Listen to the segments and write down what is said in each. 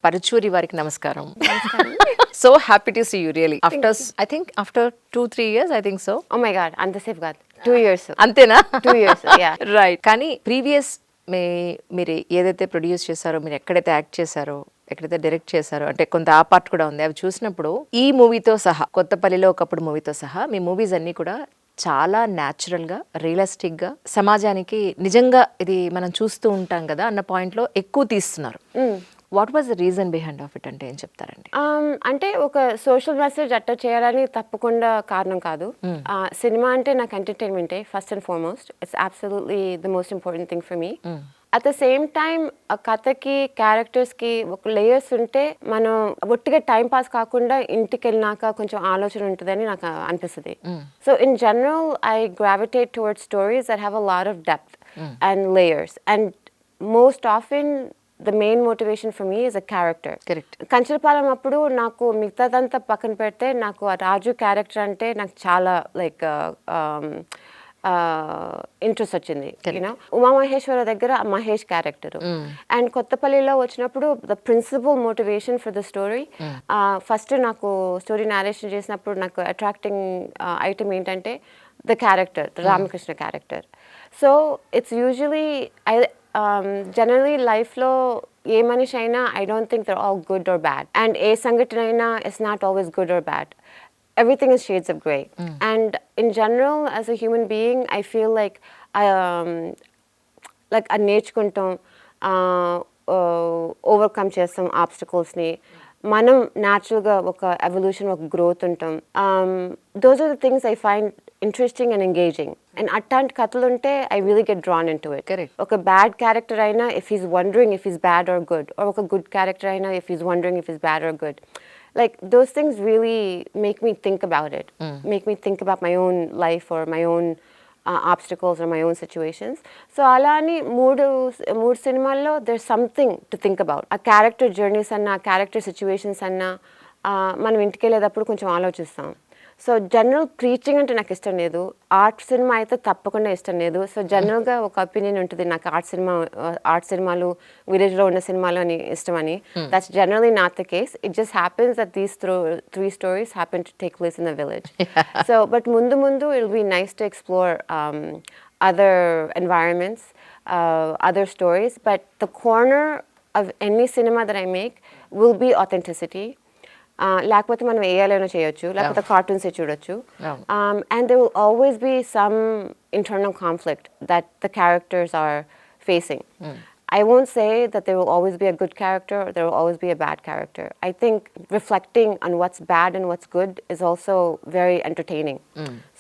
పరుచూరి వారికి నమస్కారం. So happy to see you really after I think after 2-3 years I think so. Oh my god, అంతసేపు కాదు, 2 years. అంతేనా? 2 years, yeah. Right. కానీ previous మీరు ఏదైతే ప్రొడ్యూస్ చేశారో, మీరు ఎక్కడైతే యాక్ట్ చేశారో, ఎక్కడైతే డైరెక్ట్ చేశారో, అంటే కొంత ఆ పార్ట్ కూడా ఉంది, అవి చూసినప్పుడు ఈ మూవీతో సహా, కొత్తపల్లిలో ఒకప్పుడు మూవీతో సహా మీ మూవీస్ అన్నీ కూడా చాలా న్యాచురల్గా, రియలిస్టిక్గా, సమాజానికి నిజంగా ఇది మనం చూస్తూ ఉంటాం కదా అన్న పాయింట్లో ఎక్కువ తీస్తున్నారు. What was the reason behind of it అంటే ఏం చెప్తారండి? అంటే ఒక సోషల్ మెసేజ్ అట్ట చేయాలని తప్పకుండా కారణం కాదు. సినిమా అంటే నాకు ఎంటర్టైన్మెంటే first and foremost. It's absolutely the most important thing for me. At the same time ఆ కథకి, క్యారెక్టర్స్కి ఒక లేయర్స్ ఉంటే మనం ఒట్టిగా టైం పాస్ కాకుండా ఇంటికి వెళ్ళినాక కొంచెం ఆలోచన ఉంటుందని నాకు అనిపిస్తుంది. So in general I gravitate towards stories that have a lot of depth and layers, and most often the main motivation for me is a character. Correct. Kancharapalem అప్పుడు నాకు మిగతాదంతా పక్కన పెడితే నాకు ఆ రాజు క్యారెక్టర్ అంటే నాకు చాలా లైక్ ఇంట్రెస్ట్ వచ్చింది. యూనో ఉమామహేశ్వర దగ్గర మహేష్ క్యారెక్టర్, అండ్ కొత్తపల్లిలో వచ్చినప్పుడు the principal motivation for the story, first నాకు స్టోరీ నారేషన్ చేసినప్పుడు నాకు అట్రాక్టింగ్ ఐటమ్ ఏంటంటే the character, the Ramakrishna character. So it's usually generally లైఫ్లో ఏ మనిషి అయినా I don't think there all good or bad, and ఏ సంఘటన అయినా it's not always good or bad. Everything is shades of grey. And in general, as a human being, I feel like a నేర్చుకుంటాం, overcome చేస్తాం ఆబ్స్టికల్స్ని, మనం న్యాచురల్గా ఒక evolution, ఒక గ్రోత్ ఉంటాం. Those are the things I find interesting and engaging. And అట్లాంటి కథలు ఉంటే I really get drawn in to it. ఒక బ్యాడ్ క్యారెక్టర్ అయినా if he's wondering if he's bad or good, or ఒక గుడ్ క్యారెక్టర్ అయినా if he's wondering if he's bad or good, like those things really make me think about it, make me think about my own life or my own obstacles or my own situations. So alani mood cinemalo there's something to think about. A character journeys anna, character situations anna మనం ఇంటికి వెళ్ళేటప్పుడు కొంచెం ఆలోచిస్తాం. So general preaching అంటే నాకు ఇష్టం లేదు, art cinema అయితే తప్పకుండా ఇష్టం లేదు. సో జనరల్గా ఒక ఒపీనియన్ ఉంటుంది నాకు ఆర్ట్ సినిమాలు విలేజ్లో ఉన్న సినిమాలు అని ఇష్టమని. That's generally not the case. It just happens that these 3 stories happen to take place in the village. So but ముందు it will be nice to explore other environments, other stories, but the corner of any cinema that I make will be authenticity. లేకపోతే మనం ఏఐలోనే చేయొచ్చు, లేకపోతే కార్టూన్సే చూడొచ్చు. And there will always be some internal conflict that the characters are facing. I won't say that there will always be a good character or there will always be a bad character. I think reflecting on what's bad and what's good is also very entertaining.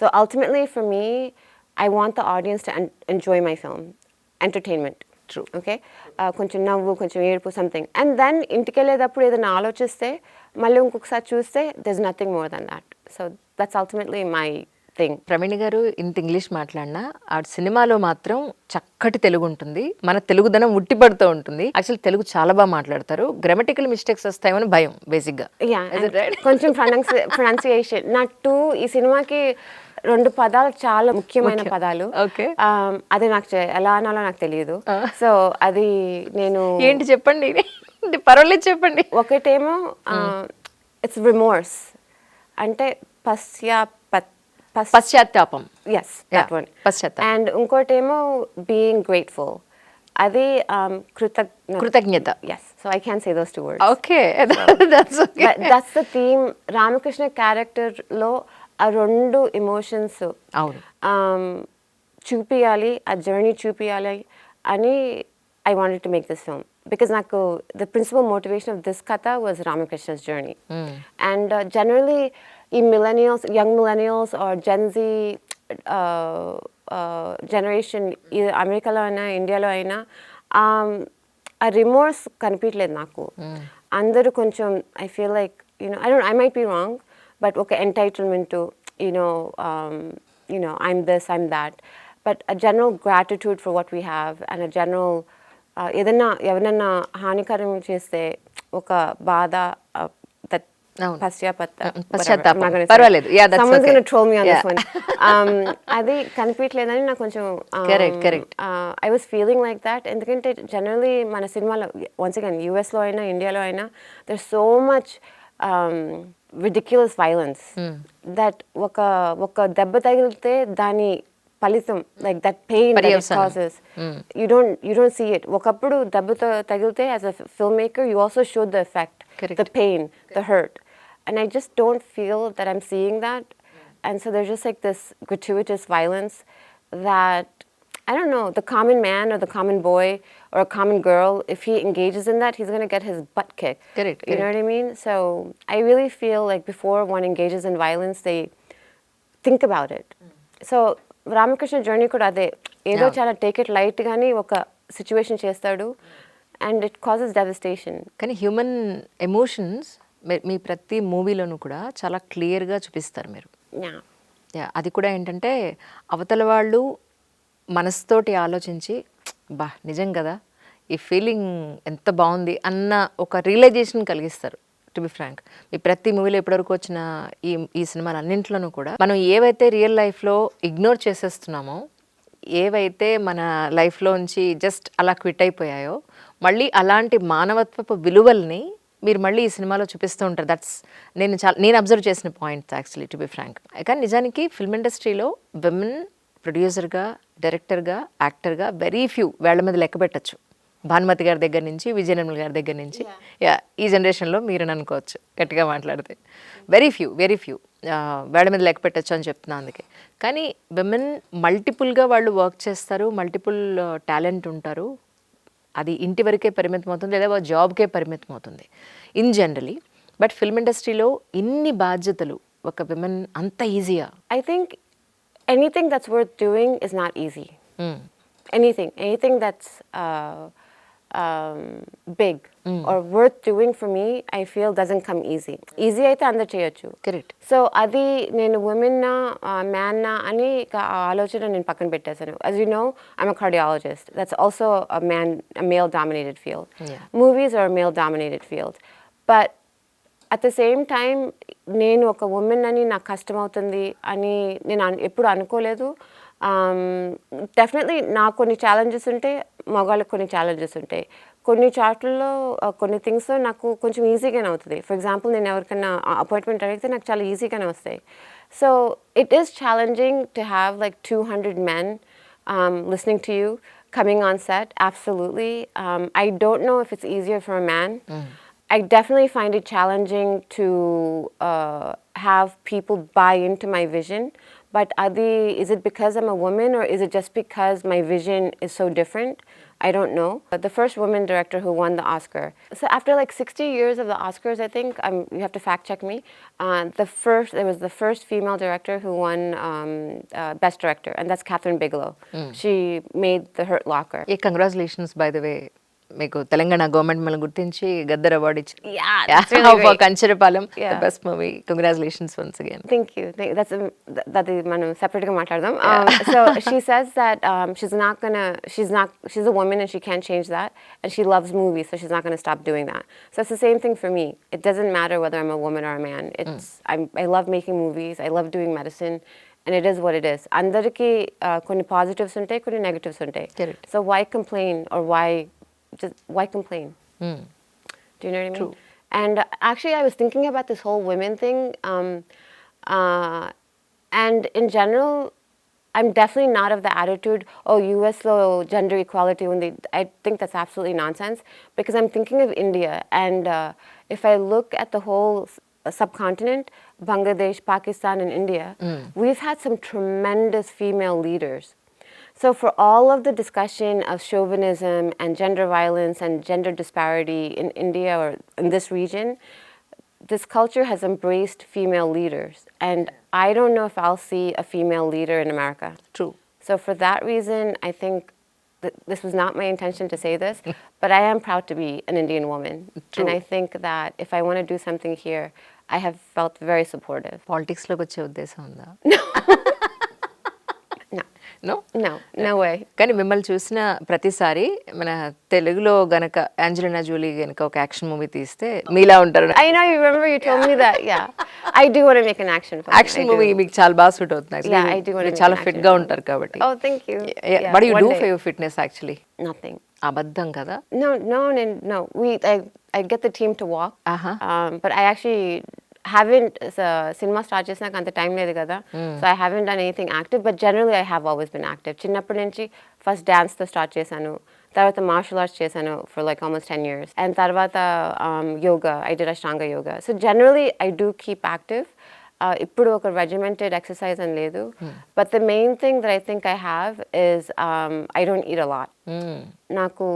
So ultimately for me, I want the audience to enjoy my film. Entertainment. True. Okay? కొంచెం నవ్వు, కొంచెం ఏడుపు, something. And then ఇంటికి వెళ్ళేటప్పుడు ఏదైనా ఆలోచిస్తే మళ్ళీ ఇంకొకసారి చూస్తే there's nothing more than that. So that's ultimately my thing. Praveen గారు ఇంత ఇంగ్లీష్ మాట్లాడినా ఆ సినిమాలో మాత్రం చక్కటి తెలుగు ఉంటుంది, మన తెలుగుదనం ఉట్టిపడుతూ ఉంటుంది. యాక్చువల్ తెలుగు చాలా బాగా మాట్లాడతారు. గ్రామటికల్ మిస్టేక్స్ వస్తాయని భయం బేసిక్గా. కొంచెం ప్రొనౌన్సియేషన్ నాకు ఈ సినిమాకి 2 పదాలు చాలా ముఖ్యమైన పదాలు. అది నాకు ఎలా అనాలో నాకు తెలియదు. సో అది నేను ఏంటి చెప్పండి, పర్వాలేదు చెప్పండి. ఒకటేమో ఇట్స్ రిమోర్స్, అంటే పశ్చాత్తాపం. Yes, that one. అండ్ ఇంకోటేమో బీయింగ్ గ్రేట్ఫుల్, అది కృతజ్ఞత. Yes, so I can say those 2 words. Okay, that's the theme. Ramakrishna క్యారెక్టర్లో ఆ 2 ఎమోషన్స్ చూపియాలి, ఆ జర్నీ చూపియాలి అని I wanted to make this film because నాకు the principal motivation of this katha was Ramakrishna's journey. And generally in millennials, young millennials or Gen Z generation, అమెరికాలో అయినా ఇండియాలో అయినా ఆ రిమోర్స్ కనిపించలేదు నాకు. అందరూ కొంచెం I feel like, you know, I might be wrong, but ఒక entitlement to, you know, I'm this, I'm that, but a general gratitude for what we have and a general ఏదన్నా ఎవరన్నా హానికరం చేస్తే ఒక బాధ, అవును. పశ్చాత్తాప పశ్చాత్తాపం. పర్వాలేదు. Yeah, that's someone's okay. going to troll me on Yeah. this one. అది కనిపించలేదని నాకు కొంచెం Correct. I was feeling like that. ఎందుకంటే జనరలీ మన సినిమాలో వన్స్ అగైన్ యూఎస్లో అయినా ఇండియాలో అయినా there so much ridiculous violence that ఒక దెబ్బ తగిలితే దాని ఫలితం like that pain that it పర్యవసానం. Causes you don't see it. ఒకప్పుడు దెబ్బతో తగిలితే as a filmmaker you also showed the effect, Correct. the pain, the hurt, and I just don't feel that I'm seeing that. And so there's just like this gratuitous violence that I don't know, the common man or the common boy or a common girl, if he engages in that, he's going to get his butt kicked. Correct, You know what I mean? So I really feel like before one engages in violence, they think about it. So Ramakrishna journey కూడా అదే, ఏదో Yeah. చాలా take it light గానీ ఒక situation చేస్తాడు and it causes devastation. కానీ human emotions మీ ప్రతి మూవీలోనూ కూడా చాలా క్లియర్గా చూపిస్తారు మీరు. అది కూడా ఏంటంటే అవతల వాళ్ళు మనసుతోటి ఆలోచించి బా నిజం కదా ఈ ఫీలింగ్ ఎంత బాగుంది అన్న ఒక రియలైజేషన్ కలిగిస్తారు. టు బి ఫ్రాంక్, మీ ప్రతి మూవీలో ఇప్పటివరకు వచ్చిన ఈ సినిమాలు అన్నింటిలోనూ కూడా మనం ఏవైతే రియల్ లైఫ్లో ఇగ్నోర్ చేసేస్తున్నామో, ఏవైతే మన లైఫ్లోంచి జస్ట్ అలా క్విట్ అయిపోయాయో, మళ్ళీ అలాంటి మానవత్వపు విలువల్ని మీరు మళ్ళీ ఈ సినిమాలో చూపిస్తూ ఉంటారు. దట్స్ నేను అబ్జర్వ్ చేసిన points actually, to be frank. కానీ నిజానికి ఫిల్మ్ ఇండస్ట్రీలో విమెన్ ప్రొడ్యూసర్గా, డైరెక్టర్గా, యాక్టర్గా వెరీ ఫ్యూ, వేళ్ల మీద లెక్క పెట్టచ్చు. భానుమతి గారి దగ్గర నుంచి, విజయనిర్మల గారి దగ్గర నుంచి, ఈ జనరేషన్లో మీరు అనుకోవచ్చు గట్టిగా మాట్లాడితే వెరీ ఫ్యూ వేళ్ల మీద లెక్క పెట్టచ్చు అని చెప్తున్నాను. అందుకే కానీ విమెన్ మల్టిపుల్గా వాళ్ళు వర్క్ చేస్తారు, మల్టిపుల్ టాలెంట్ ఉంటారు. అది ఇంటి వరకే పరిమితం అవుతుంది, లేదా జాబ్కే పరిమితం అవుతుంది ఇన్ జనరలీ. బట్ ఫిల్మ్ ఇండస్ట్రీలో ఇన్ని బాధ్యతలు ఒక విమెన్ అంత ఈజీయా? I think anything that's worth doing is not easy. Anything that's big or worth doing for me, I feel doesn't come easy. Easy అయితే అందరు చేయొచ్చు. కరెక్ట్. సో అది నేను ఉమెన్నా మ్యాన్నా అని ఆ ఆలోచన నేను పక్కన పెట్టేశాను. As you know, I'm a cardiologist. That's also a male dominated field. Movies are a male dominated field. But at the same time, నేను ఒక ఉమెన్ అని నాకు కష్టం అవుతుంది అని నేను ఎప్పుడు అనుకోలేదు. డెఫినెట్లీ నాకు కొన్ని ఛాలెంజెస్ ఉంటాయి, మగవాళ్ళకి కొన్ని ఛాలెంజెస్ ఉంటాయి. కొన్ని చాట్లలో కొన్ని థింగ్స్లో నాకు కొంచెం ఈజీగానే అవుతుంది. ఫర్ ఎగ్జాంపుల్ నేను ఎవరికైనా అపాయింట్మెంట్ అడిగితే నాకు చాలా ఈజీగానే వస్తాయి. So it is challenging to have like 200 men listening to you, coming on set. Absolutely. I don't know if it's easier for a man. I definitely find it challenging to have people buy into my vision. But Adi, is it because I'm a woman or is it just because my vision is so different? I don't know. But the first woman director who won the Oscar. So after like 60 years of the Oscars, I think, you have to fact check me, there was the first female director who won Best Director, and that's Catherine Bigelow. She made The Hurt Locker. Congratulations by the way. మీకు Telangana government మిమ్మల్ని గుర్తించి Gaddar award ఇచ్చింది. Kancharapalem best movie. Congratulations once again. Thank you. That మనం separate గా మాట్లాడదాం. So she says that she's a woman and she can't change that, and she loves movies, so she's not going to stop doing that. So it's the same thing for me. It doesn't matter whether I'm a woman or a man. I love making movies. I love doing medicine. And it is what it is. అందరికీ కొన్ని positives ఉంటాయి, కొన్ని negatives ఉంటాయి. So why complain, or why complain? Do you know what I mean? True. And actually, I was thinking about this whole women thing. And in general, I'm definitely not of the attitude, oh, US lo gender equality. I think that's absolutely nonsense, because I'm thinking of India. And if I look at the whole subcontinent, Bangladesh, Pakistan, and India, we've had some tremendous female leaders. So for all of the discussion of chauvinism and gender violence and gender disparity in India or in this region, this culture has embraced female leaders. And I don't know if I'll see a female leader in America. True. So for that reason, I think that this was not my intention to say this, but I am proud to be an Indian woman. True. And I think that if I want to do something here, I have felt very supportive. పాలిటిక్స్లోకి వచ్చే ఉద్దేశం ఉందా? No. No? No way. కానీ మిమ్మల్ని చూసిన ప్రతిసారి మన తెలుగులో గనక యాంజలినా జూలీ గనక ఒక యాక్షన్ మూవీ తీస్తే మీలా ఉంటారు. I know you remember you told me that. Yeah, I do want to make an action film. Action movie మీకు చాలా బాగా సూట్ అవుతుంది. Yeah, I do wanna మీరు make చాలా an ఫిట్ action గా film. ఉంటారు కాబట్టి. Oh, thank you. But you one do day. For your fitness actually. Nothing. అబద్ధం కదా. No. I get the team to walk. Uh-huh. But I actually haven't cinema start చేసినాక అంత time లేదు కదా, so I haven't done anything active, but generally I have always been active. చిన్నప్పటి నుంచి first డాన్స్తో start చేశాను, తర్వాత మార్షల్ ఆర్ట్స్ చేశాను for like almost 10 years, and తర్వాత yoga, I did ashtanga yoga. So generally I do keep active. ఇప్పుడు ఒక regimented exercise అని లేదు, but the main thing that I think I have is I don't eat a lot. నాకు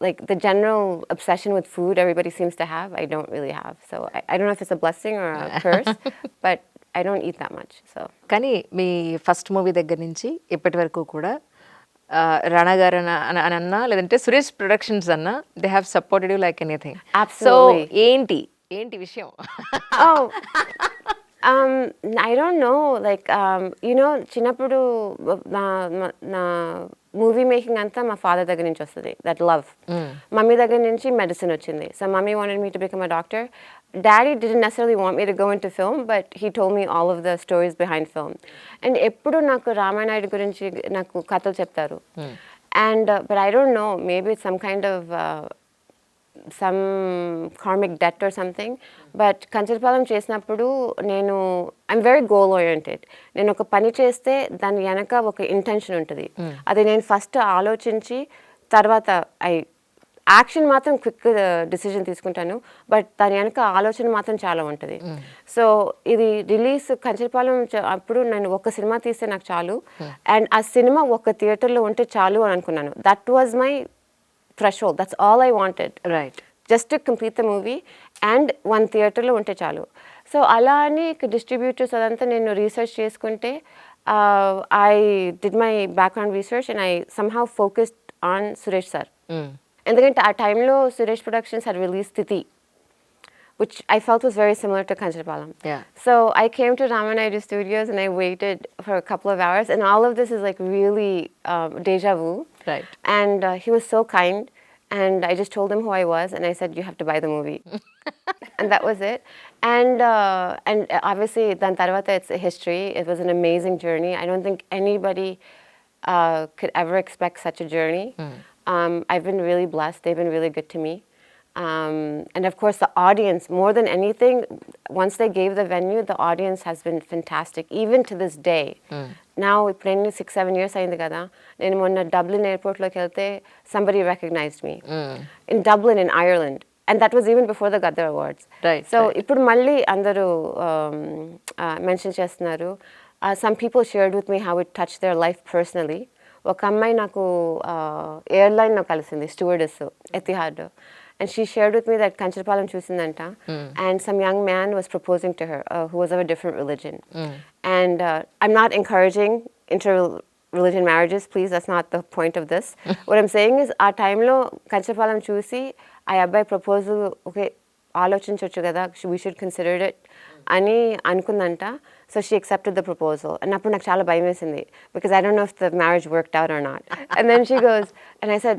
like the general obsession with food everybody seems to have, I don't really have. So I don't know if it's a blessing or a curse, but I don't eat that much. So కానీ మీ first movie దగ్గర నుంచి ఇప్పటి వరకు కూడా రాణా గారు అని అన్నా లేదంటే సురేష్ ప్రొడక్షన్స్ అన్నా they have supported you like anything. So Absolutely. ఏంటి విషయం? Oh, I don't know. Like, చిన్నప్పుడు నా మూవీ మేకింగ్ అంతా మా ఫాదర్ దగ్గర నుంచి వస్తుంది, దట్ లవ్. మమ్మీ దగ్గర నుంచి మెడిసిన్ వచ్చింది. So mummy wanted me to become a doctor. Daddy didn't necessarily want me to go into film, but he told me all of the stories behind film. And ఎప్పుడు నాకు రామానాయుడు గురించి నాకు కథలు చెప్తారు. And but I don't know, maybe it's some kind of some karmic debt or something. But Kancharapalem చేసినప్పుడు నేను I'm very goal oriented. నేను ఒక పని చేస్తే దాని వెనక ఒక ఇంటెన్షన్ ఉంటుంది. అది నేను ఫస్ట్ ఆలోచించి తర్వాత యాక్షన్ మాత్రం క్విక్ డిసిజన్ తీసుకుంటాను, బట్ దాని వెనక ఆలోచన మాత్రం చాలా ఉంటుంది. సో ఇది రిలీజ్ కంచరపాలెం అప్పుడు నేను ఒక సినిమా తీస్తే నాకు చాలు, అండ్ ఆ సినిమా ఒక థియేటర్లో ఉంటే చాలు అని అనుకున్నాను. That was my threshold. That's all I wanted. Right. Just to complete the movie and one theater lo unte chalu. So ala ani distributors adantha nenu research cheskunte I did my background research and I somehow focused on Suresh sir. Endukante aa time lo Suresh Productions had released Titi, which I felt was very similar to Kancharapalam. Yeah. So I came to Ramanaidu Studios and I waited for a couple of hours, and all of this is like really deja vu. Right. And he was so kind, and I just told him who I was, and I said, you have to buy the movie. And that was it. And obviously, dan tarvata it's a history. It was an amazing journey. I don't think anybody could ever expect such a journey. I've been really blessed. They've been really good to me. And of course, the audience, more than anything, once they gave the venue, the audience has been fantastic, even to this day. Now, it's 6-7 years ayindi kada. Nenu monna Dublin airport loki velte, somebody recognized me. In Dublin, in Ireland. And that was even before the Gaddar Awards. Right. So, ippudu malli andaru mention chestunaru. Some people shared with me how it touched their life personally. Oka ammayi naku airline lo kalisindi, stewardess, Etihad. And she shared with me that Kancharapalam chusindanta, and some young man was proposing to her who was of a different religion. And I'm not encouraging inter-religion marriages, please, that's not the point of this. What I'm saying is, our time lo Kancharapalam chusi, I abbai proposal, okay, ఆలోచించవచ్చు కదా, we should consider it అని అనుకుందంట. So she accepted the proposal. And అప్పుడు నాకు చాలా భయం వేసింది, because I don't know if the marriage worked out or not. And then she goes, and I said,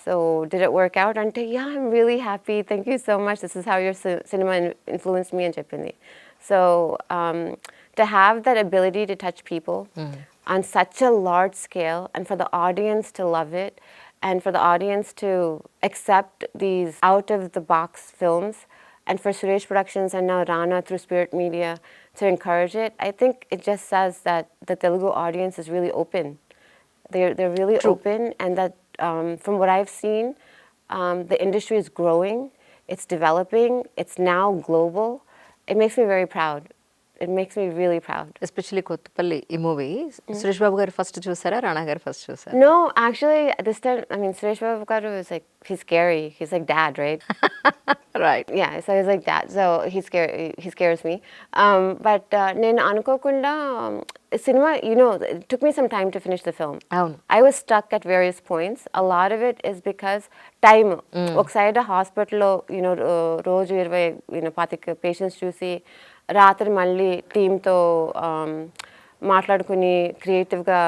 so did it work out? Ante, yeah, I'm really happy. Thank you so much. This is how your cinema influenced me and Chepindi. So to have that ability to touch people on such a large scale, and for the audience to love it, and for the audience to accept these out-of-the-box films, and for Suresh Productions and now Rana through Spirit Media to encourage it, I think it just says that the Telugu audience is really open. They're really open, and that from what I've seen, the industry is growing, it's developing, it's now global. It makes me very proud. It makes me really proud. Especially Kothapalli ఈ movie Suresh Babu గారు first చూసారా, రాణా గారు first చూసారా? No, actually, this time, I mean, Suresh Babu garu is like, he's scary. He's like dad, right? Right. Yeah, so he's like dad. So he scares me. But నేను అనుకోకుండా cinema, it took me some time to finish the film. అవును. I was stuck at various points. A lot of it is because time. ఒకసారి హాస్పిటల్లో రోజు 20 patients చూసి రాత్రి మళ్ళీ టీమ్తో మాట్లాడుకుని క్రియేటివ్గా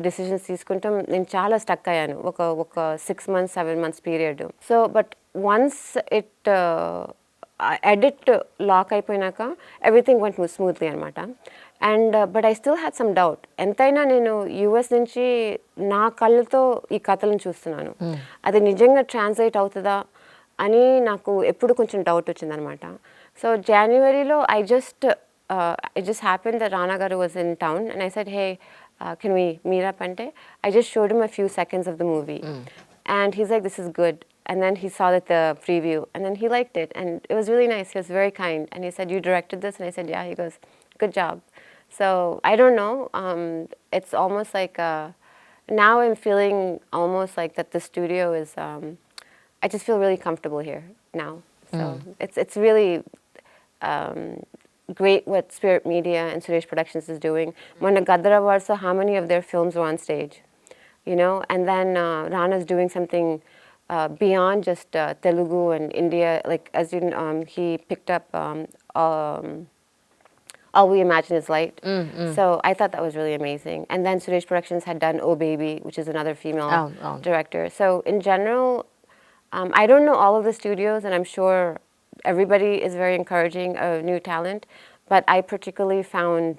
డెసిషన్స్ తీసుకుంటాం. నేను చాలా స్టక్ అయ్యాను ఒక 6 months 7 months period. So but once it edit lock అయిపోయినాక ఎవ్రీథింగ్ వెంట్ స్మూత్లీ అనమాట. And but I still had some doubt. ఎంతైనా నేను యూఎస్ నుంచి నా కళ్ళతో ఈ కథలను చూస్తున్నాను, అది నిజంగా ట్రాన్స్లేట్ అవుతుందా అని నాకు ఎప్పుడు కొంచెం డౌట్ వచ్చిందనమాట. సో జనవరిలో it just happened that Rana Garu was in town and I said, hey, can we meet up? Ante I just showed him a few seconds of the movie and he's like, this is good. And then he saw the preview and then he liked it and it was really nice. He was very kind and he said, you directed this? And I said, yeah. He goes, good job. So I don't know, it's almost like now I'm feeling almost like that the studio is I just feel really comfortable here now. So it's really great what Spirit Media and Suresh Productions is doing. When Gadar Awards, so how many of their films were on stage, you know? And then Rana's doing something beyond just Telugu and India. Like as you, he picked up All We Imagine Is Light. So I thought that was really amazing. And then Suresh Productions had done Oh Baby, which is another female director. So in general, I don't know all of the studios, and I'm sure everybody is very encouraging of new talent, but I particularly found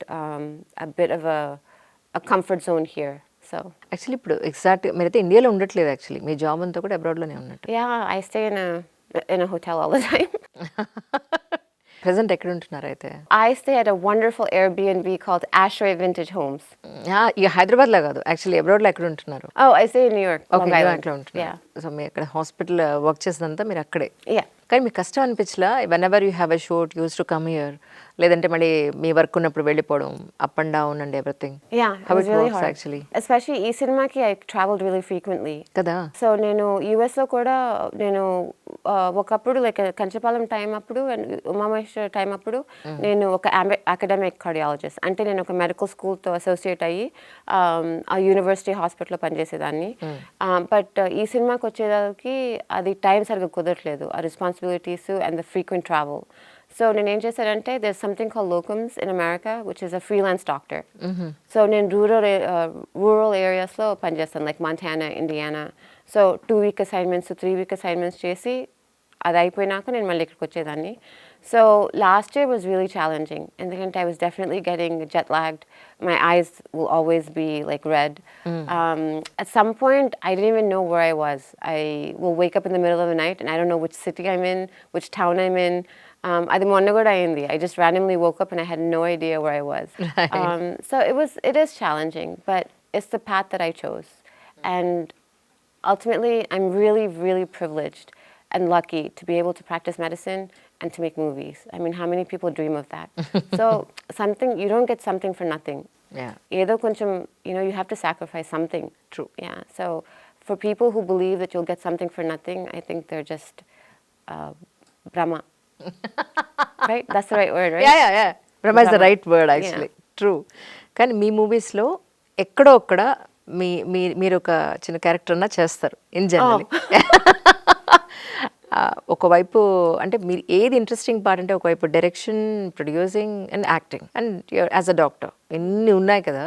a bit of a comfort zone here. So actually ఇప్పుడు exact మీరైతే ఇండియాలో ఉండట్లేదు, actually మీ job అంతా కూడా అబ్రాడ్లోనే ఉన్నట్టు. yeah, I stay in a hotel all the time. Present ఎక్కడ ఉంటున్నారు అయితే? I stay at a wonderful Airbnb called Ashray Vintage Homes. ఇక హైదరాబాద్లో కాదు, యాక్చువల్లీ అబ్రాడ్లో ఎక్కడ ఉంటున్నారు? Oh, I stay in New York. Okay, Long Island. న్యూయార్క్లో ఉంటున్నారు. సో మీ అక్కడ హాస్పిటల్ వర్క్ చేసినంతా మీరు అక్కడే. Yeah. కానీ మీకు కష్టం అనిపించలా whenever you have a shoot use to come here, లేదంటే మళ్ళీ మీ వర్క్ ఉన్నప్పుడు వెళ్ళిపోవడం, up and down and everything? Yeah, How it was it really works hard. actually. Especially ఈ సినిమాకి I traveled really frequently. కదా. సో నేను యూఎస్లో కూడా నేను ఒకప్పుడు లైక్ కంచపాలెం టైం అప్పుడు ఉమామహేశ్వర టైం అప్పుడు నేను ఒక అకాడమిక్ కార్డియాలజిస్ట్, అంటే నేను ఒక మెడికల్ స్కూల్తో అసోసియేట్ అయ్యి ఆ యూనివర్సిటీ హాస్పిటల్లో పనిచేసేదాన్ని. బట్ ఈ సినిమాకి వచ్చేదానికి అది టైం సరిగ్గా కుదరట్లేదు, ఆ responsibilities and the frequent travel. So నేను ఏం చేశానంటే there's something called locums in America, which is a freelance doctor. So నేను రూరల్ ఏరియాస్లో పనిచేస్తాను, like Montana, Indiana. So 2-week assignments 3-week assignments చేసి అది అయిపోయినాక నేను మళ్ళీ ఇక్కడికి వచ్చేదాన్ని. So last year was really challenging, ఎందుకంటే I was definitely getting jet lagged. My eyes will always be like red. At some point, I didn't even know where I was. I will wake up in the middle of the night and I don't know which city I'm in, which town I'm in. అది మొన్న కూడా అయింది. I just randomly woke up and I had no idea where I was. So it is challenging, but it's the path that I chose. And ultimately, I'm really, really privileged and lucky to be able to practice medicine and to make movies. I mean, how many people dream of that? So you don't get something for nothing. Yeah. ఏదో కొంచెం, you have to sacrifice something. True. Yeah. So for people who believe that you'll get something for nothing, I think they're just Brahma. Right? That's the right word, right? Yeah. Brahma is the right word, actually. True. కానీ మీ మూవీస్లో ఎక్కడో ఒక్కడ మీరు ఒక చిన్న character అన్నా చేస్తారు in general. ఒకవైపు అంటే మీరు ఏది ఇంట్రెస్టింగ్ పార్ట్ అంటే, ఒకవైపు direction, producing and acting and as a doctor, ఎన్ని ఉన్నాయి కదా.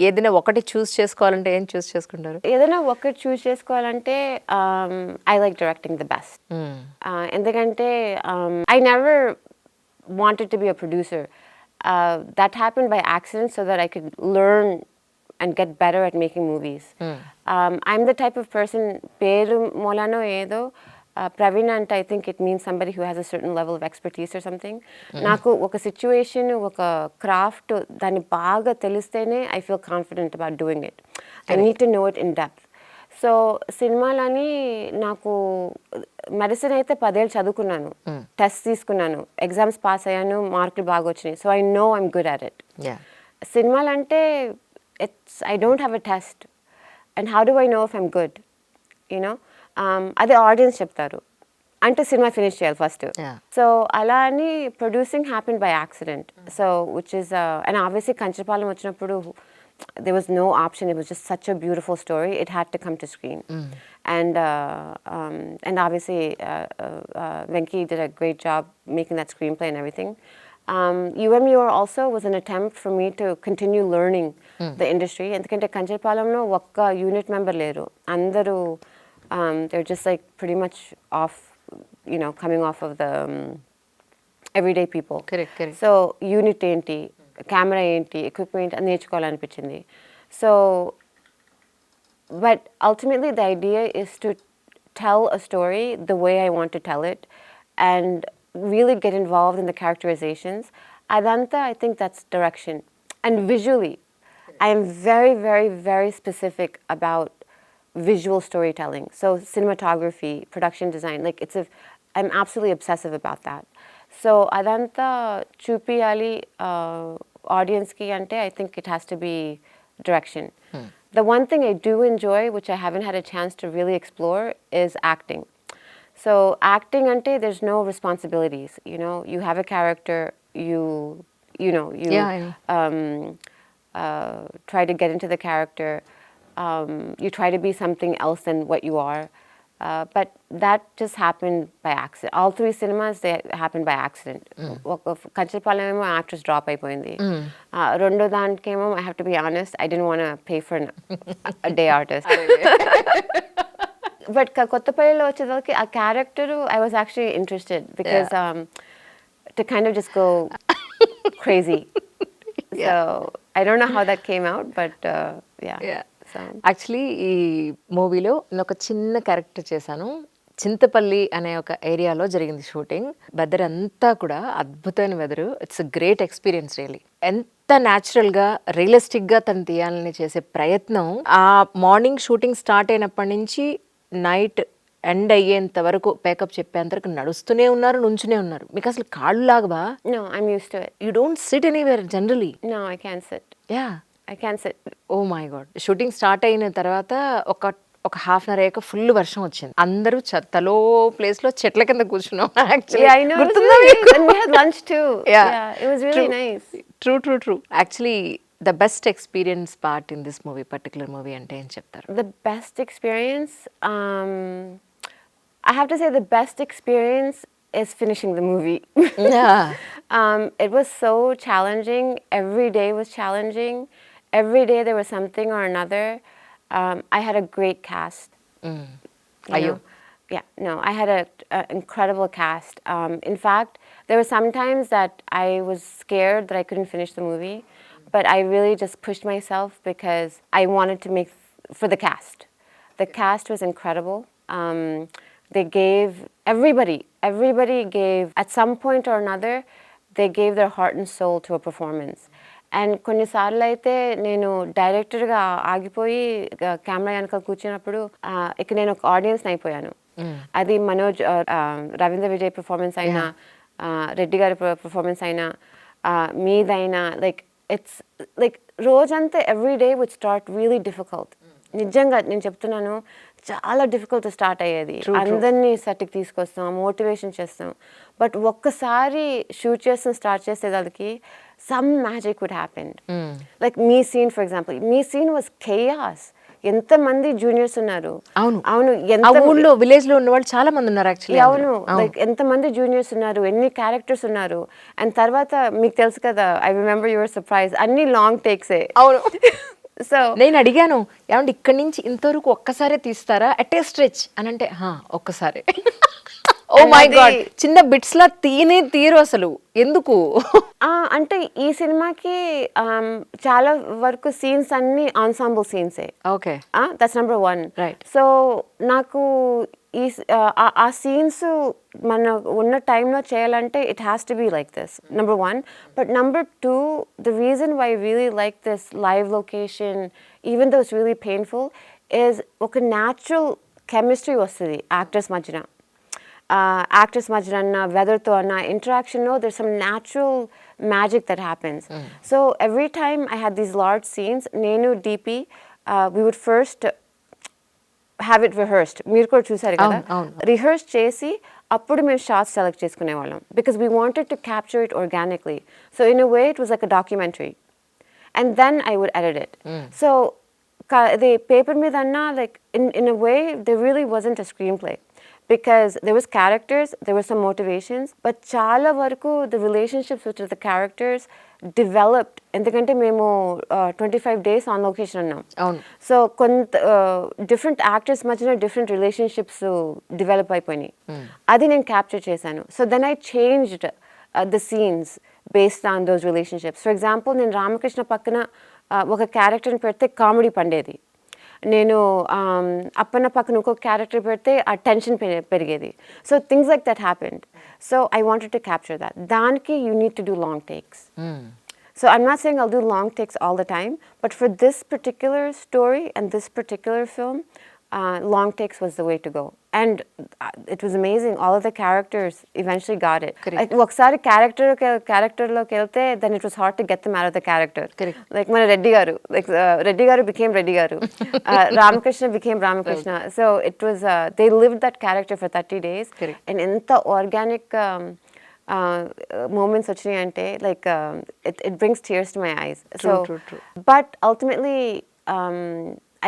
ఏదైనా ఒకటి చూస్ చేసుకోవాలంటే ఏం చూస్ చేసుకుంటారు? ఏదైనా ఒకటి చూస్ చేసుకోవాలంటే I like directing the best. ఎందుకంటే I never wanted to be a producer. That happened by accident so that I could learn and get better at making movies. I'm the type of person, peru molano edo Praveena, and I think it means somebody who has a certain level of expertise or something. Naku oka situation, oka craft dani baga telistene I feel confident about doing it. I need to know it in depth. So సినిమాలని నాకు medicine అయితే 10 ఏళ్ళు చదువుకున్నాను, test తీసుకున్నాను, exams pass అయ్యాను, మార్కులు బాగా వచ్చినాయి. So I know I'm good at it. సినిమాలంటే I don't have a test. And how do I know if I'm good? అది ఆడియన్స్ చెప్తారు, అంటే సినిమా ఫినిష్ చేయాలి ఫస్ట్. సో అలా అని producing happen by accident. So which is and obviously Kanchapalem వచ్చినప్పుడు there was no option. It was just such a beautiful story. It had to come to screen. And obviously Venki did a great job making that screenplay and everything. UMUR also was an attempt for me to continue learning the industry. ఎందుకంటే కంచరపాలెంలో ఒక్క unit member లేరు, అందరూ they're just like pretty much off, coming off of the everyday people. Correct. So unit ఏంటి, camera ఏంటి, equipment అది నేర్చుకోవాలనిపించింది. So but ultimately the idea is to tell a story the way I want to tell it and really get involved in the characterizations. Adanta, I think that's direction. And visually, I am very, very, very specific about visual storytelling. So cinematography, production design, I'm absolutely obsessive about that. So adanta chupiyali audience ki ante, I think it has to be direction. The one thing I do enjoy, which I haven't had a chance to really explore, is acting. So acting ante, there's no responsibilities. You have a character, you Yeah, I know. Try to get into the character. You try to be something else than what you are. But that just happened by accident. All 3 cinemas, they happened by accident. Kanchirpalam actress drop అయిపోయింది. రెండో దానికేమో, I have to be honest, I didn't want to pay for a day artist. But కొత్తపల్లిలో వచ్చేసరికి ఆ character I was actually interested because to kind of just go crazy. So I don't know how that came out, but yeah. So actually ఈ మూవీలో నేను ఒక చిన్న character చేశాను. చింతపల్లి అనే ఒక ఏరియాలో జరిగింది షూటింగ్. వెదర్ అంతా కూడా అద్భుతమైన weather. It's a great experience really. ఎంత న్యాచురల్గా రియలిస్టిక్గా తను తీయాలని చేసే ప్రయత్నం, ఆ మార్నింగ్ షూటింగ్ స్టార్ట్ అయినప్పటి నుంచి నైట్ ఎండ్ అయ్యేంత వరకు పేకప్ చెప్పేంత వరకు నడుస్తూనే ఉన్నారు, నుంచునే ఉన్నారు. మీకు అసలు కాళ్ళు లాగవా? no, I'm used to it. You don't sit anywhere generally. No, I can't sit. Yeah, I can't sit. Oh my god. Shooting start అయిన తర్వాత ఒక హాఫ్ అన్ అవర్ అయ్యాక ఫుల్ వర్షం వచ్చింది. అందరూ తలో ప్లేస్ లో చెట్ల కింద కూర్చున్నాం. Yeah, I know. గుర్తుందా Really, మీకు? and we had lunch too. Yeah. It was really nice. True. Actually the best experience part in this movie, particular movie అంటే ఏం చెప్తారు? The best experience, I have to say the best experience is finishing the movie. Yeah. It was so challenging. Every day was challenging. Every day there was something or another. I had a great cast. Are you? Yeah, no, I had a incredible cast. In fact, there were some times that I was scared that I couldn't finish the movie, but I really just pushed myself because I wanted to make for the cast. The cast was incredible. They gave everybody gave at some point or another. They gave their heart and soul to a performance. And కొన్నిసార్లు అయితే నేను డైరెక్టర్గా ఆగిపోయి camera వెనక కూర్చున్నప్పుడు ఇక నేను ఒక ఆడియన్స్ అయిపోయాను. అది మనోజ్, రవీంద్ర విజయ్ పర్ఫార్మెన్స్ అయినా, రెడ్డి గారి పర్ఫార్మెన్స్ అయినా, మీదైనా, ఇట్స్ రోజంతా every day would start really difficult. నిజంగా నేను చెప్తున్నాను, చాలా డిఫికల్ట్ స్టార్ట్ అయ్యేది. అందరినీ సెట్కి తీసుకొస్తాం, మోటివేషన్ చేస్తాం. బట్ ఒక్కసారి షూట్ చేస్తాం, స్టార్ట్ చేసేదానికి some magic would happen. Like me scene, for example. Me scene was chaos. ఎంత మంది జూనియర్స్ ఉన్నారు. అవును, ఆ ఊళ్ళో విలేజ్ లో ఉన్న వాళ్ళు చాలా మంది ఉన్నారు యాక్చువల్లీ. అవును, ఎంత మంది జూనియర్స్ ఉన్నారు, ఎన్ని క్యారెక్టర్స్ ఉన్నారు. అండ్ తర్వాత మీకు తెలుసు కదా, ఐ రిమెంబర్ యువర్ సర్ప్రైజ్, అన్ని లాంగ్ టేక్సే. అవును. సో నేను అడిగాను, ఏమంటే ఇక్కడి నుంచి ఇంతవరకు ఒక్కసారే తీస్తారా అట్ ఏ స్ట్రెచ్ అని అంటే, ఒక్కసారే. ఓ మై గాడ్, చిన్న బిట్స్ లా తీరు అసలు ఎందుకు అంటే ఈ సినిమాకి చాలా వరకు సీన్స్ అన్ని ఆన్సాంబుల్ సీన్సే. Okay, that's number 1. Right. So నాకు ఆ సీన్స్ మన ఉన్న టైంలో చేయాలంటే it has to be like this, number 1. But number 2, the reason why I really like this live location even though it's really painful is ఒక natural chemistry వస్తుంది actors మధ్యన. Actors majranna, weather to anna, interaction, no, there's some natural magic that happens. So every time I had these large scenes, Nenu, DP, we would first have it rehearsed. Meer kuda chusaru kada, rehearse chesi appudu మేము shots select చేసుకునే వాళ్ళం because we wanted to capture it organically. So in a way it was like a documentary, and then I would edit it. So the paper మీద అన్నా, like in a way there really wasn't a screenplay because there was characters, there were some motivations, but చాలా వరకు the relationships with the characters developed. ఎందుకంటే మేము 25 days on location ఉన్నాం. అవును. So కొంత different actors మధ్యన డిఫరెంట్ రిలేషన్షిప్స్ డెవలప్ అయిపోయినాయి. అది నేను క్యాప్చర్ చేశాను. So then I changed the scenes based on those relationships. For example నేను రామకృష్ణ పక్కన ఒక క్యారెక్టర్ని పెడితే కామెడీ పండేది. నేను అప్పన్న పక్కన ఇంకొక క్యారెక్టర్ పెడితే ఆ టెన్షన్ పెరిగేది. So things like that happened. So I wanted to capture that. దానికి you need to do long takes. So I'm not saying I'll do long takes all the time, but for this particular story and this particular film, long takes was the way to go. And it was amazing. All of the characters eventually got it. Correct. Like ఒకసారి character లోకి వెళ్తే then it was hard to get them out of the character. Correct. Like మన రెడ్డి గారు, like Reddy గారు became Reddy గారు. Ramakrishna became Ramakrishna. Right. So it was they lived that character for 30 days. Correct. And ఎంత organic moments వచ్చినాయి అంటే like it brings tears to my eyes. True. But ultimately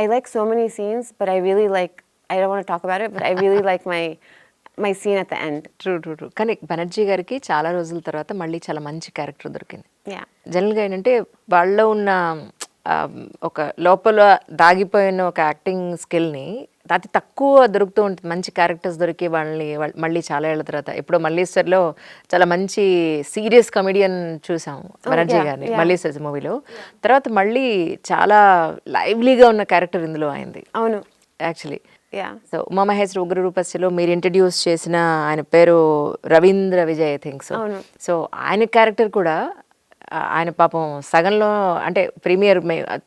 I like so many scenes, but I really like, I don't want to talk about it, but I really like my scene at the end. True కానీ బెనర్జీ గారికి చాలా రోజుల తర్వాత మళ్ళీ చాలా మంచి character దొరికింది. Yeah. జనరల్గా ఏంటంటే వాళ్ళలో ఉన్న ఒక లోపల దాగిపోయిన ఒక యాక్టింగ్ స్కిల్ని అతి తక్కువ దొరుకుతూ ఉంటుంది. మంచి క్యారెక్టర్స్ దొరికి మళ్ళీ చాలా ఏళ్ళ తర్వాత ఎప్పుడో మల్లీశ్వర్లో చాలా మంచి సీరియస్ కమెడియన్ చూసాము బెనర్జీ గారిని మల్లీశ్వర్ మూవీలో. తర్వాత మళ్ళీ చాలా లైవ్లీగా ఉన్న క్యారెక్టర్ ఇందులో అయింది. అవును యాక్చువల్లీ. Yeah. సో ఉమామహేశ్వర ఉగ్ర రూపస్యలో మీరు ఇంట్రడ్యూస్ చేసిన ఆయన పేరు Ravindra Vijay I think. So ఆయన క్యారెక్టర్ కూడా ఆయన పాపం సగంలో అంటే ప్రీమియర్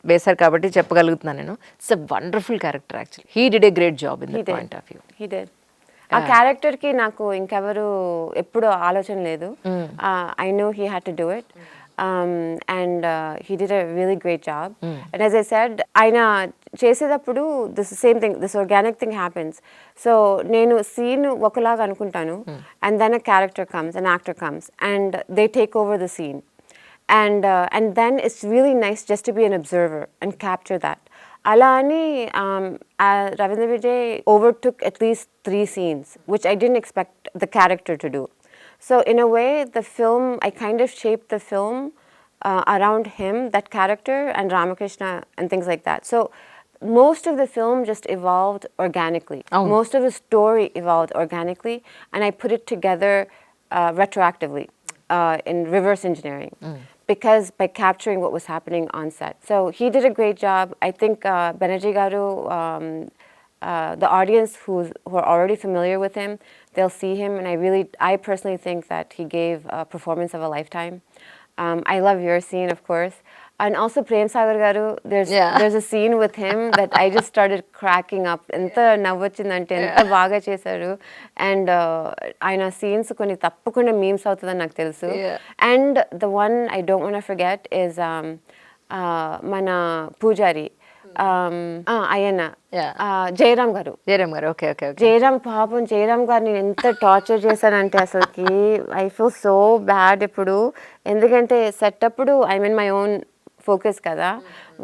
వేశారు కాబట్టి చెప్పగలుగుతున్నాను నేను. It's a wonderful character actually. He did a great job in the point of view. He did. ఆ క్యారెక్టర్కి నాకు ఇంకెవరు ఎప్పుడు ఆలోచన లేదు. I know he had to do it. And he did a really great job. And as I said, ఆయన చేసేటప్పుడు this same thing, this organic thing happens. So నేను scene ఒకలాగా అనుకుంటాను, and then a character comes, an actor comes, and they take over the scene. And then it's really nice just to be an observer and capture that. Ala ani Ravindra Vijay overtook at least 3 scenes, which I didn't expect the character to do. So in a way, the film, I kind of shaped the film around him, that character, and Ramakrishna and things like that. So most of the film just evolved organically. Most of the story evolved organically, and I put it together retroactively in reverse engineering. Because by capturing what was happening on set. So he did a great job. I think Banerjee Garu, the audience who are already familiar with him, they'll see him, and I personally think that he gave a performance of a lifetime. I love your scene, of course. And also Prem Sagar Garu, there's a scene with him that I just started cracking up. Enta navvachindante, enta baga chesaru. And aina scenes konni tappakunda memes avutadani naku telusu. And the one I don't want to forget is mana Pujari. Ayana. Jayaram గారు. Okay. Jayaram పాపం జయరామ్ గారు నేను ఎంత torture చేశానంటే అసలుకి I feel so bad ఇప్పుడు. ఎందుకంటే set అప్పుడు I mean my own focus కదా,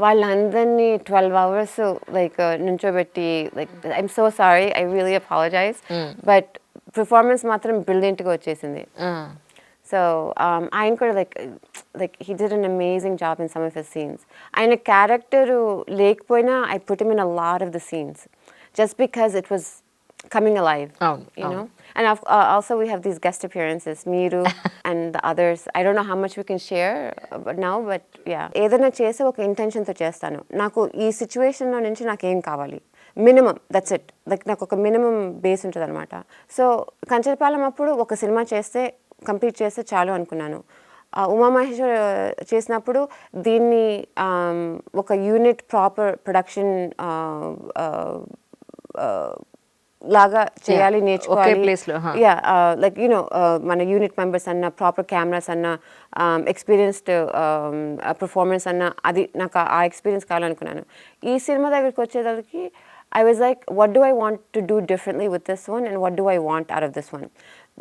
వాళ్ళందరినీ 12 hours లైక్ నుంచోబెట్టి like I'm so sorry, I really apologize, but performance మాత్రం బ్రిలియంట్గా వచ్చేసింది. So ఆయన కూడా like he did an amazing job in some of his scenes. ఆయన క్యారెక్టర్ లేకపోయినా I put him in a lot of the scenes just because it was coming alive, you know. And also we have these guest appearances, Meeru and the others. I don't know how much we can share now, but yeah. ఏదైనా చేసి ఒక ఇంటెన్షన్తో చేస్తాను. నాకు ఈ సిచ్యువేషన్లో నుంచి నాకేం కావాలి, మినిమం, దట్స్ ఇట్. లైక్ నాకు ఒక మినిమం బేస్ ఉంటుంది అనమాట. సో కంచరపాలెం అప్పుడు ఒక సినిమా చేస్తే కంప్లీట్ చేస్తే చాలు అనుకున్నాను. ఉమామహేశ్వర్ చేసినప్పుడు దీన్ని ఒక యూనిట్ ప్రాపర్ ప్రొడక్షన్ లాగా చేయాలి, నేర్చుకోవాలి. యా లైక్ యూనో మన యూనిట్ మెంబర్స్ అన్న, ప్రాపర్ కెమెరాస్ అన్న, ఎక్స్పీరియన్స్డ్ పర్ఫార్మెన్స్ అన్న, అది నాకు ఆ ఎక్స్పీరియన్స్ కావాలనుకున్నాను. ఈ సినిమా దగ్గరికి వచ్చేదానికి I was like, what do I want to do differently with this one, and what do I want out of this one?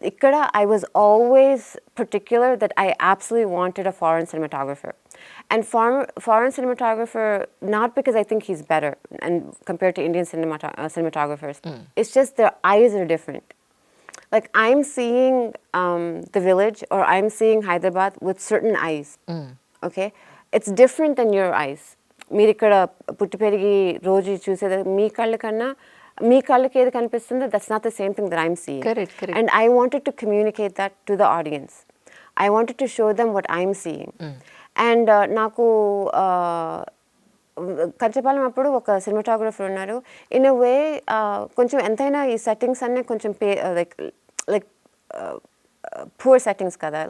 Ikkada, I was always particular that I absolutely wanted a foreign cinematographer. And foreign cinematographer, not because I think he's better and compared to Indian cinematographers. It's just their eyes are different. Like I'm seeing the village, or I'm seeing Hyderabad with certain eyes. Okay? It's different than your eyes. మీరు ఇక్కడ పుట్టి పెరిగి రోజు చూసేది మీ కళ్ళ కన్నా మీ కళ్ళకి ఏది కనిపిస్తుందో that's not the same thing that I'm seeing. And I wanted to communicate that to the audience. I wanted to show them what I'm seeing. And నాకు కంచపాలెం అప్పుడు ఒక సినిమాటోగ్రఫర్ ఉన్నారు. ఇన్ అ వే కొంచెం ఎంతైనా ఈ సెట్టింగ్స్ అన్నీ కొంచెం like poor settings kada.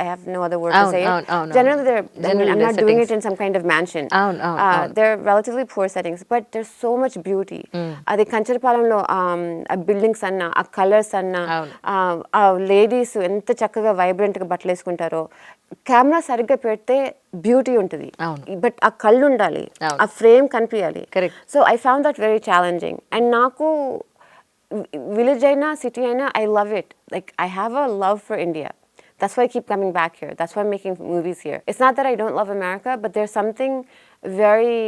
I have no other word to say it. Generally I'm not doing it in some kind of mansion. They're relatively poor settings, but there's so much beauty. Adi Kancharapalamlo a buildings anna, a colors anna, ladies enta chakkaga vibrant ga battlu eskuntaro. Camera sarigga pedte beauty untadi. But a kallu undali, a frame kanpiyali. So I found that very challenging. And naku village aina, city aina, I love it. Like I have a love for India. That's why I keep coming back here. That's why I'm making movies here. It's not that I don't love America, but there's something very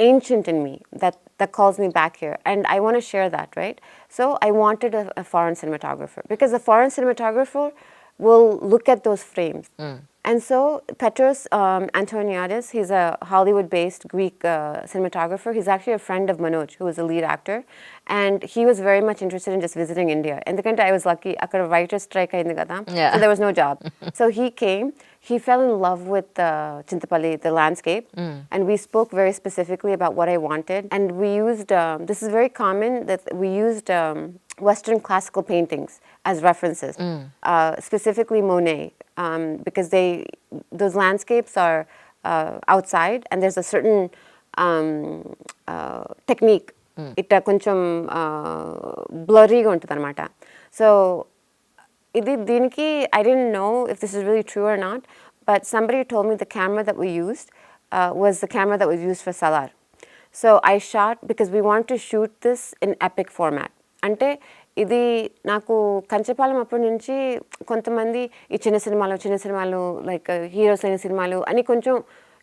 ancient in me that calls me back here. And I want to share that, right? So I wanted a foreign cinematographer, because a foreign cinematographer will look at those frames. And so Petros Antoniadis, he's a Hollywood-based Greek cinematographer. He's actually a friend of Manoj, who was the lead actor. And he was very much interested in just visiting India. And I was lucky, akkada writer's strike ayindi kada. So there was no job. So he came. He fell in love with Chintapalli, the landscape. And we spoke very specifically about what I wanted. And we used, this is very common, that we used Western classical paintings as references, specifically Monet, because those landscapes are outside, and there's a certain technique. Itta koncham blurry ga untadi anamata. So I didn't know if this is really true or not, but somebody told me the camera that we used was the camera that was used for Salar. So I shot, because we wanted to shoot this in epic format. Ante ఇది నాకు కంచపాలెం అప్పటి నుంచి కొంతమంది ఈ చిన్న సినిమాలు like heroes అయిన సినిమాలు అని కొంచెం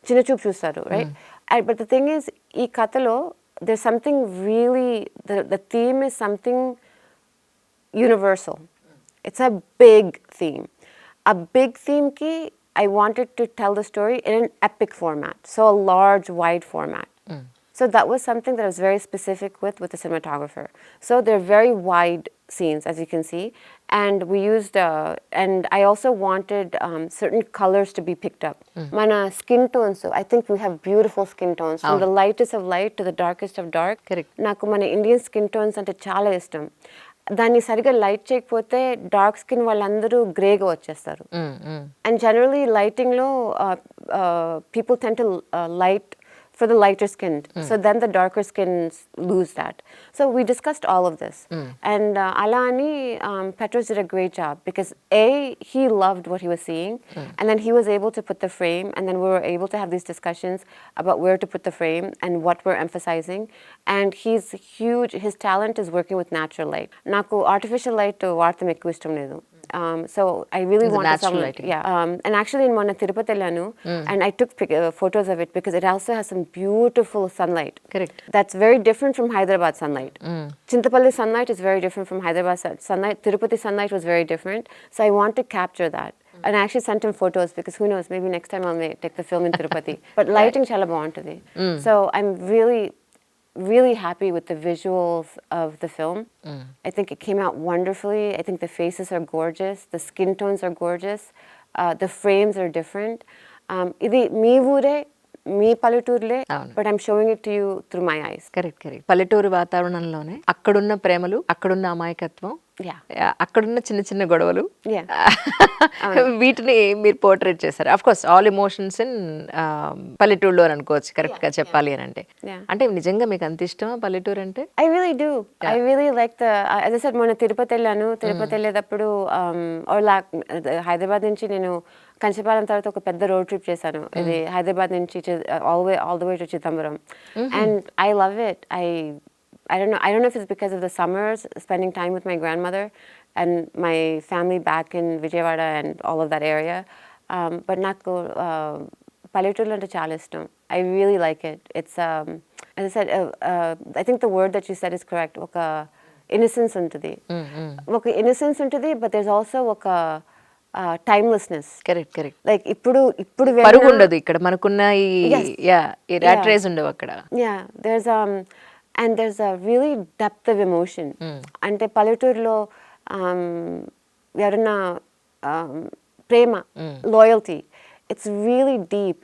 చిన్న చూపు చూస్తారు, right? But the thing is, ఈ కథలో there's something really, the theme is something universal. It's a big theme. A big theme ki I wanted to tell the story in an epic format, so a large, wide format. So that was something that I was very specific with the cinematographer. So they're very wide scenes, as you can see. And we used, and I also wanted certain colors to be picked up. Mana skin tones, so I think we have beautiful skin tones. From the lightest of light to the darkest of dark. Naku mana Indian skin tones ante chaala ishtam. దాన్ని సరిగా light చేయకపోతే dark skin వాళ్ళందరూ గ్రేగా వచ్చేస్తారు. And generally లైటింగ్లో people tend to light for the lighter skinned. So then the darker skins lose that. So we discussed all of this. And Alani, Petros did a great job, because he loved what he was seeing, and then he was able to put the frame, and then we were able to have these discussions about where to put the frame and what we're emphasizing. And he's huge. His talent is working with natural light. Naku artificial light vaartam ekku ishtam ledu. So I really wanted some lighting. And actually in Mona Tirupati ellanu, and I took photos of it, because it also has some beautiful sunlight. That's very different from Hyderabad sunlight. Chintapalli sunlight is very different from Hyderabad sunlight. Tirupati sunlight was very different. So I want to capture that. And I actually sent him photos, because who knows, maybe next time I'll take the film in Tirupati. But lighting chala baaguntadi. So I'm really happy with the visuals of the film. I think it came out wonderfully. I think the faces are gorgeous. The skin tones are gorgeous. The frames are different. Idi mee ure, మీ పల్లెటూరులే, but I'm showing it to you through my eyes. Correct. పల్లెటూరు వాతావరణంలోనే అక్కడున్న ప్రేమలు, అక్కడున్న అమాయకత్వం, అక్కడున్న చిన్న చిన్న గొడవలు, వీటిని మీరు పోర్ట్రేట్ చేశారు. Of course all emotions in పల్లెటూరులో అని అనుకోవచ్చు, కరెక్ట్ గా చెప్పాలి అని అంటే. అంటే నిజంగా మీకు అంత ఇష్టమా పల్లెటూరు అంటే? I really do. I really like as I said, మొన్న తిరుపతి వెళ్ళాను. తిరుపతి వెళ్ళేటప్పుడు హైదరాబాద్ నుంచి నేను కంచపాలెం తర్వాత ఒక పెద్ద రోడ్ ట్రిప్ చేశాను. ఇది హైదరాబాద్ నుంచి all the way to Chidambaram. And I love it. I don't know if it's because of the summers, spending time with my grandmother and my family back in Vijayawada and all of that area. But నాకు పల్లెటూర్లు అంటే చాలా ఇష్టం. I really like it. It's as I said, I think the word that you said is correct. ఒక innocence ఉంటుంది. ఒక innocence ఉంటుంది, but there's also ఒక timelessness. కరెక్ట్ Like ఇప్పుడు పరుగు ఉండదు ఇక్కడ మనకున్న ఈ Yes. ఈ rat race ఉండవు అక్కడ. Yeah, there's a really depth of emotion. అంటే పల్లెటూరులో ఎవరన్నా ప్రేమ, loyalty, it's really deep.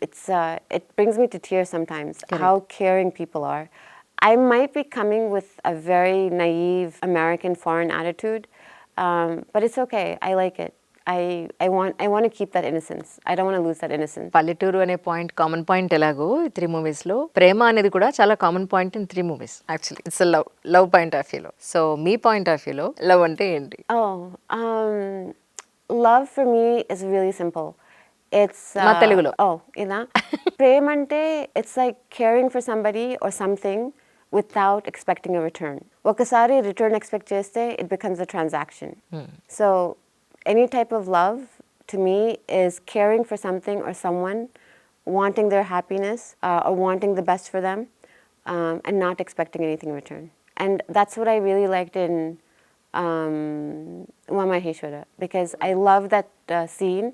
It brings me to tears sometimes. How caring people are. I might be coming with a very naive American foreign attitude, but it's okay. I like it. I want to keep that innocence. I don't want to lose that innocence. పల్లెటూరు అనే point common point ఎలాగో ఈ 3 movies లో ప్రేమ అనేది కూడా చాలా common point in 3 movies. Actually it's love point of వ్యూలో. So me point of వ్యూలో లవ్ అంటే ఏంటి? Love for me is really simple. It's మా తెలుగులో. ఇలా ప్రేమ అంటే it's like caring for somebody or something without expecting a return. ఒకసారి return expect చేస్తే it becomes a transaction. So any type of love to me is caring for something or someone, wanting their happiness or wanting the best for them, and not expecting anything in return. And that's what I really liked in Maheshwara, because I love that scene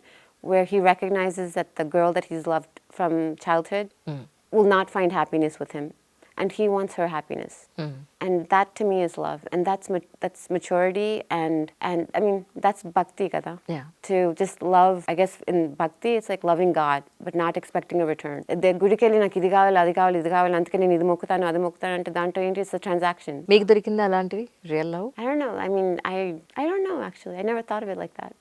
where he recognizes that the girl that he's loved from childhood will not find happiness with him, and he wants her happiness. And that to me is love, and that's maturity, and I mean that's bhakti kada. Yeah. To just love, I guess in bhakti it's like loving God but not expecting a return. The gudikeli నాకు ఇది కావాలి అది కావాలి అందుకే నేను ఇది మొక్కుతాను అది మొక్కుతాను అంటే దాంట్లో ఏంటి, it's a transaction. మీకు దొరికిందా అలాంటివి real love? I don't know. I mean, I don't know actually. I never thought of it like that.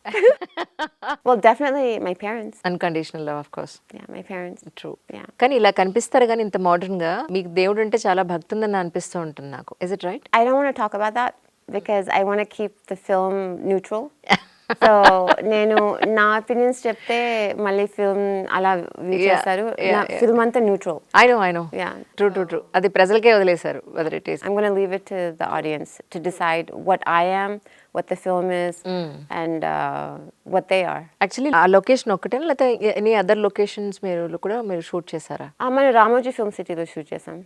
Well, definitely my parents. Unconditional love of course. Yeah, my parents. True. Yeah. కానీ ఇలా కనిపిస్తారు కానీ ఇంత modern గా మీకు దేవుడు అంటే చాలా భక్తి ఉందని అనిపిస్తూ ఉంటుంది నాకు. Is it right? I don't want to talk about that because I want to keep the film neutral. So నేను నా opinions చెప్తే మళ్ళీ film అలా view చేస్తారు. నా film అంతా neutral. I know. Yeah. True. అది ప్రజలకే వదిలేశారు whether it is. I'm going to leave it to the audience to decide what I am, what the film is, and what they are. Actually ఆ location ఒక్కటేనా లేకపోతే any other locations కూడా మీరు shoot చేశారా? మన రామోజీ ఫిల్మ్ సిటీలో shoot చేసాం.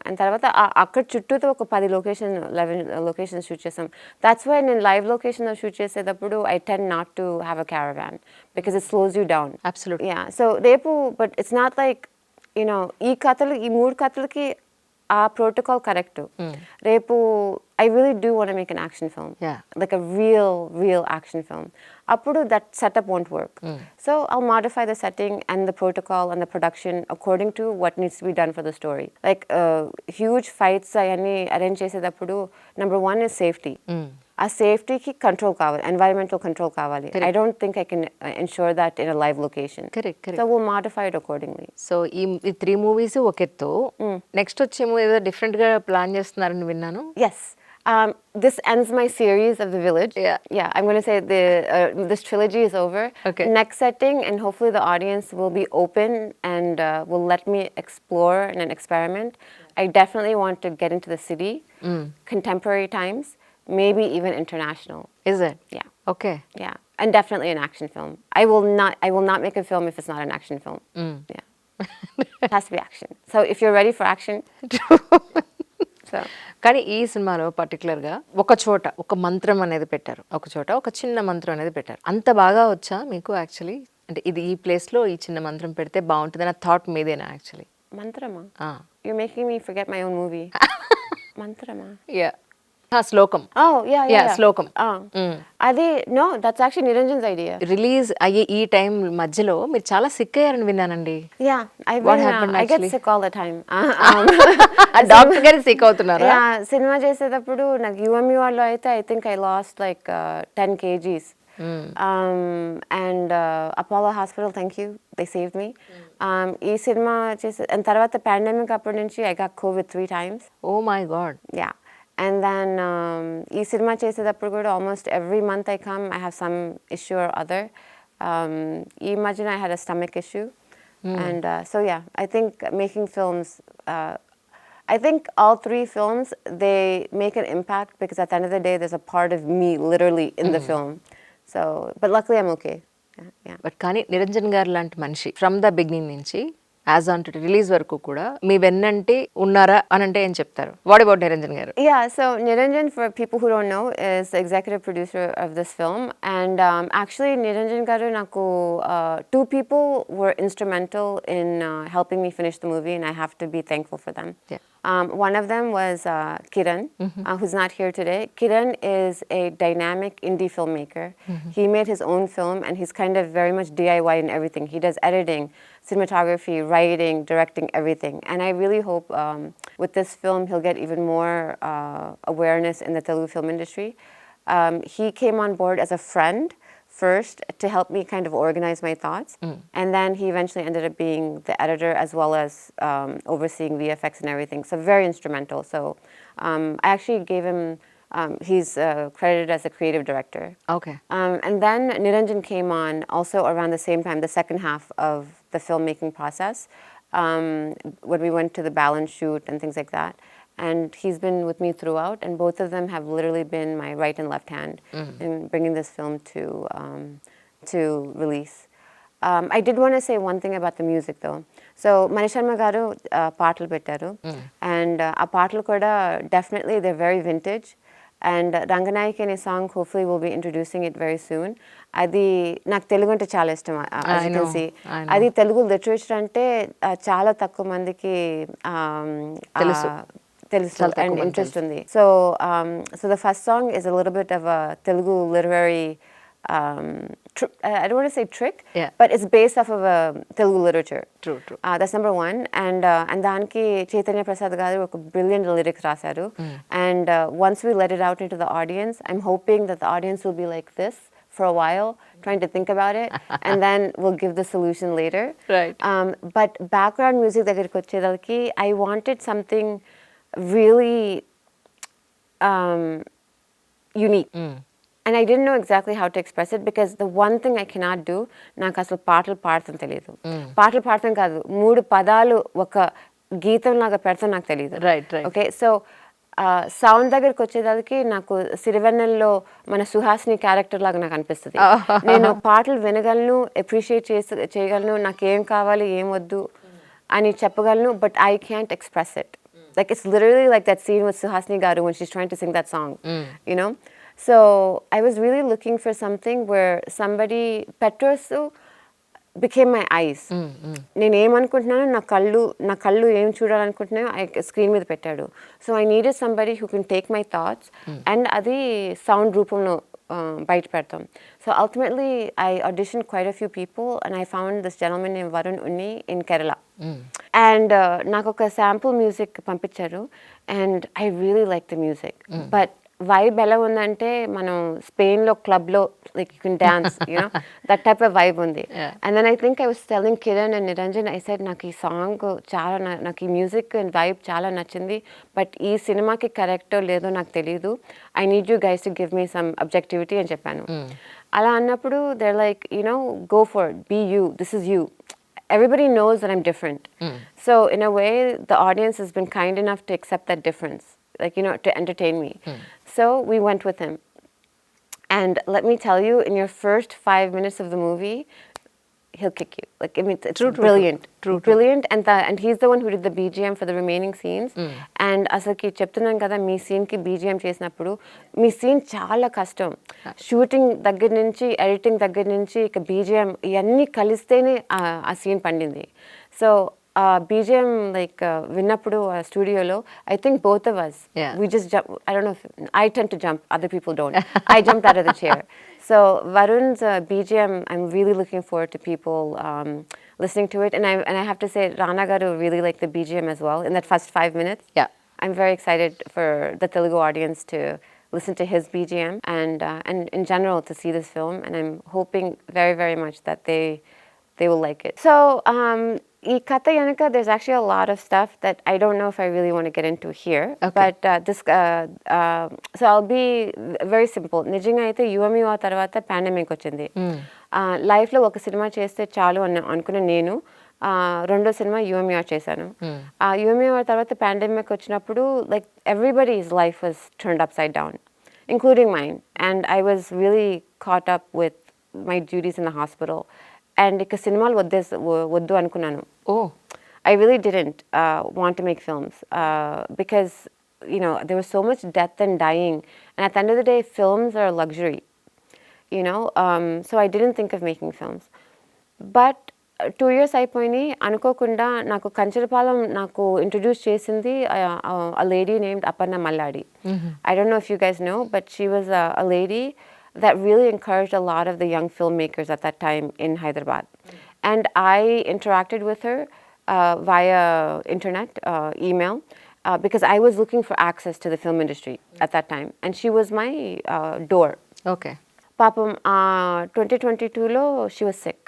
And తర్వాత అక్కడ చుట్టూతో ఒక 11 లొకేషన్స్ షూట్ చేసాం. దాట్స్ వై నేను లైవ్ లొకేషన్లో షూట్ చేసేటప్పుడు I tend not to have a caravan because it slows you down. Absolutely. Yeah, so రేపు but it's not like you know ఈ 3 కథలకి ఆ ప్రోటోకాల్ కరెక్ట్. రేపు I really do want to make an action film. Yeah. Like a real action film. Appudu that setup won't work. So I'll modify the setting and the protocol and the production according to what needs to be done for the story. Like huge fights ayani arrange chesedappudu number 1 is safety. A safety ki control kavali, environmental control kavali. I don't think I can ensure that in a live location. Correct. So we'll modify it accordingly. So ఈ 3 movies ఒకెత్తు, next వచ్చేమో ఏదో different గా plan చేస్తున్నారని విన్నాను. Yes. This ends my series of The Village. Yeah. I'm going to say this trilogy is over. Okay. Next setting, and hopefully the audience will be open and will let me explore and experiment. I definitely want to get into the city, contemporary times, maybe even international. Is it? Yeah. Okay. Yeah, and definitely an action film. I will not make a film if it's not an action film. Yeah. It has to be action. So if you're ready for action. So. కానీ ఈ సినిమాలో పర్టికులర్గా ఒక చోట ఒక మంత్రం అనేది పెట్టారు, ఒక చోట ఒక చిన్న మంత్రం అనేది పెట్టారు. అంత బాగా వచ్చా మీకు యాక్చువల్లీ? అంటే ఇది ఈ ప్లేస్లో ఈ చిన్న మంత్రం పెడితే బాగుంటుంది అన్న థాట్ మీదేనా యాక్చువల్లీ? మంత్రమా? You're making me forget my own movie. మంత్రమా? Yeah. శ్లోకం. శ్లోకం. అది no, that's actually Niranjan's idea. Release అయ్యే ఈ టైం మధ్యలో మీరు చాలా సిక్ అయ్యారని విన్నానండి. Yeah, I get sick all the time. Doctor గారు సిక్ అవుతున్నారు. సినిమా చేసేటప్పుడు నాకు UMURలో అయితే I think I lost like 10 kgs. And Apollo Hospital, thank you, they saved me. ఈ సినిమా చేసే తర్వాత పాండమిక్ అప్పటి నుంచి I got COVID 3 times. Oh my God. Yeah. And then ఈ సినిమా చేసేటప్పుడు కూడా almost every month I come, I have some issue or other. ఈ మధ్యన I had a stomach issue. And so yeah, I think making films, I think all three films, they make an impact because at the end of the day, there's a part of me literally in the film. So, but luckily I'm okay. Yeah. But కానీ నిరంజన్ గారు లాంటి మనిషి from the beginning నుంచి as on to release వరకు కూడా మీ వెన్నంటి ఉన్నారా అని అంటే ఏం చెప్తారు? వాట్ అబౌట్ నిరంజన్ గారు? Yeah, so Niranjan, for people who don't know, is the executive producer of this film. And actually, Niranjan garu naku, two people were instrumental in helping me finish the movie, and I have to be thankful for them. Yeah. One of them was Kiran, who's not here today. Kiran is a dynamic indie filmmaker. He made his own film, and he's kind of very much DIY in everything. He does editing, cinematography, writing, directing, everything. And I really hope with this film he'll get even more awareness in the Telugu film industry. He came on board as a friend first to help me kind of organize my thoughts. And then he eventually ended up being the editor as well as overseeing VFX and everything. So very instrumental. So I actually gave him, he's credited as a creative director. Okay. And then Niranjan came on also around the same time, the second half of the filmmaking process, when we went to the balance shoot and things like that. And he's been with me throughout, and both of them have literally been my right and left hand in bringing this film to release. I did want to say one thing about the music though. So Manisharma garu paatlu pettaru, and a paatlu kuda definitely they're very vintage. And Ranganayaki అనే song, hopefully we'll be introducing it very soon. అది నాకు తెలుగు అంటే చాలా ఇష్టం. As you can see, అది Telugu literature అంటే చాలా తక్కువ మందికి తెలుసు and interest ఉంది. So the first song is a little bit of a Telugu literary I don't want to say trick, but it's based off of a Telugu literature. True. That's number one. And దానికి చైతన్య ప్రసాద్ గారు ఒక brilliant lyrics రాశారు. And once we let it out into the audience, I'm hoping that the audience will be like this for a while, trying to think about it, and then we'll give the solution later. Right. But background music దగ్గరికి వచ్చేదానికి I wanted something really unique. And I didn't know exactly how to express it because the one thing I cannot do, నాకు అసలు పాటలు పాడతాం తెలియదు. పాటలు పాడతాం కాదు, 3 పదాలు ఒక గీతం లాగా పెడతాం నాకు తెలియదు. Right. ఓకే, సో సౌండ్ దగ్గరికి వచ్చేదానికి నాకు సిరివెన్నెల్లో మన సుహాసిని క్యారెక్టర్ లాగా నాకు అనిపిస్తుంది. నేను పాటలు వినగలను, అప్రిషియేట్ చేయగలను, నాకు ఏం కావాలి ఏం వద్దు అని చెప్పగలను, but I can't express it. Like it's literally like that scene with Suhasini Garu when she's trying to sing that song, you know? So I was really looking for something where somebody, Petrosu became my eyes. నేను ఏమనుకుంటున్నానో నా కళ్ళు ఏం చూడాలనుకుంటున్నాయో screen మీద పెట్టాడు. So I needed somebody who can take my thoughts and అది sound రూపంలో బయట పెడతాం. So ultimately I auditioned quite a few people and I found this gentleman named Varun Unni in Kerala. And నాకు ఒక sample music పంపించారు and I really liked the music. But vibe ఎలా ఉందంటే మనం స్పెయిన్లో క్లబ్లో like you can dance, you know, that type of vibe ఉంది. And then I think I was telling Kiran and Niranjan, I said నాకు ఈ song చాలా నాకు ఈ మ్యూజిక్ అండ్ వైబ్ చాలా నచ్చింది, బట్ ఈ సినిమాకి కరెక్టో లేదో నాకు తెలీదు, I need you guys to give me some objectivity అని చెప్పాను. అలా అన్నప్పుడు they're like, you know, go for it, be you, this is you. Everybody knows that I'm different. So in a way the audience has been kind enough to accept that difference, like, you know, to entertain me. So we went with him. And let me tell you, in your first 5 minutes of the movie, he'll kick you. Like, I mean, it's brilliant. True. Brilliant. And he's the one who did the BGM for the remaining scenes. And asalki చెప్తున్నాను కదా, మీ సీన్కి BGM చేసినప్పుడు మీ scene చాలా కష్టం. Shooting దగ్గర నుంచి, editing దగ్గర నుంచి, ఇక BGM ఇవన్నీ కలిస్తేనే ఆ సీన్ పండింది. సో BGM like విన్నప్పుడు స్టూడియోలో I think both of us, we just jump. I don't know if I tend to jump, other people don't. I jumped out of the chair. So Varun's BGM, I'm really looking forward to people listening to it, and I have to say Rana garu really liked the BGM as well in that first 5 minutes. I'm very excited for the Telugu audience to listen to his BGM and in general to see this film, and I'm hoping very, very much that they will like it. So ఈ కథ వెనక there's actually a lot of stuff that I don't know if I really want to get into here. But this so I'll be very simple. నిజంగా అయితే యువమివా తర్వాత pandemic వచ్చింది. లైఫ్లో ఒక cinema చేస్తే చాలు అనుకున్న నేను రెండో సినిమా యూఎంఆర్ చేశాను. ఆ యూఎంఆర్ తర్వాత పాండమిక్ వచ్చినప్పుడు like everybody's life was turned up side down, including mine. And I was really caught up with my duties in the hospital. And ఇక సినిమాలు వద్దు అనుకున్నాను. Oh. I really didn't want to make films because, you know, there was so much death and dying. And at the end of the day, films are a luxury, you know. So I didn't think of making films. But 2 years అయిపోయినాయి. అనుకోకుండా నాకు కంచరపాలెం నాకు introduce చేసింది a lady named Aparna Malladi. I don't know if you guys know, but she was a lady that really encouraged a lot of the young filmmakers at that time in Hyderabad. And I interacted with her via internet, email, because I was looking for access to the film industry at that time. And she was my door. Okay. Papam, 2022lo, she was sick.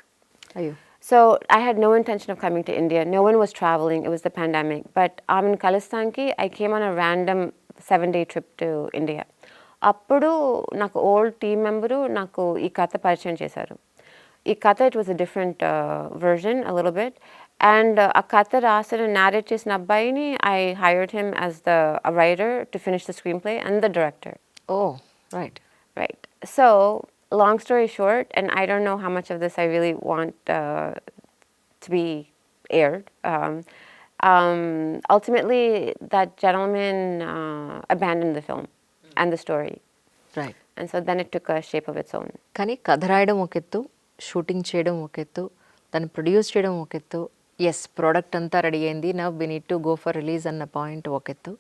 Ayyo. So I had no intention of coming to India. No one was traveling. It was the pandemic. But in Kalistanki, I came on a random 7-day trip to India. అప్పుడు నాకు old team member నాకు ఈ కథ పరిచయం చేశారు. ఈ కథ it was a different version a little bit. And ఆ కథ రాసిన నారేట్ చేసిన అబ్బాయిని I hired him as the writer to finish the screen play and the director. Oh, right. Right. So, long story short, and I don't know how much of this I really want to be aired. Ultimately, that gentleman abandoned the film and the story. Right. And so then it took a shape of its own. కానీ కథ రాయడం ఒక ఎత్తు, shooting చేయడం ఒక ఎత్తు, దాన్ని produce చేయడం ఒక ఎత్తు, ఎస్ ప్రోడక్ట్ అంతా రెడీ అయింది, now we need to go for release అన్న పాయింట్ ఒక ఎత్తు.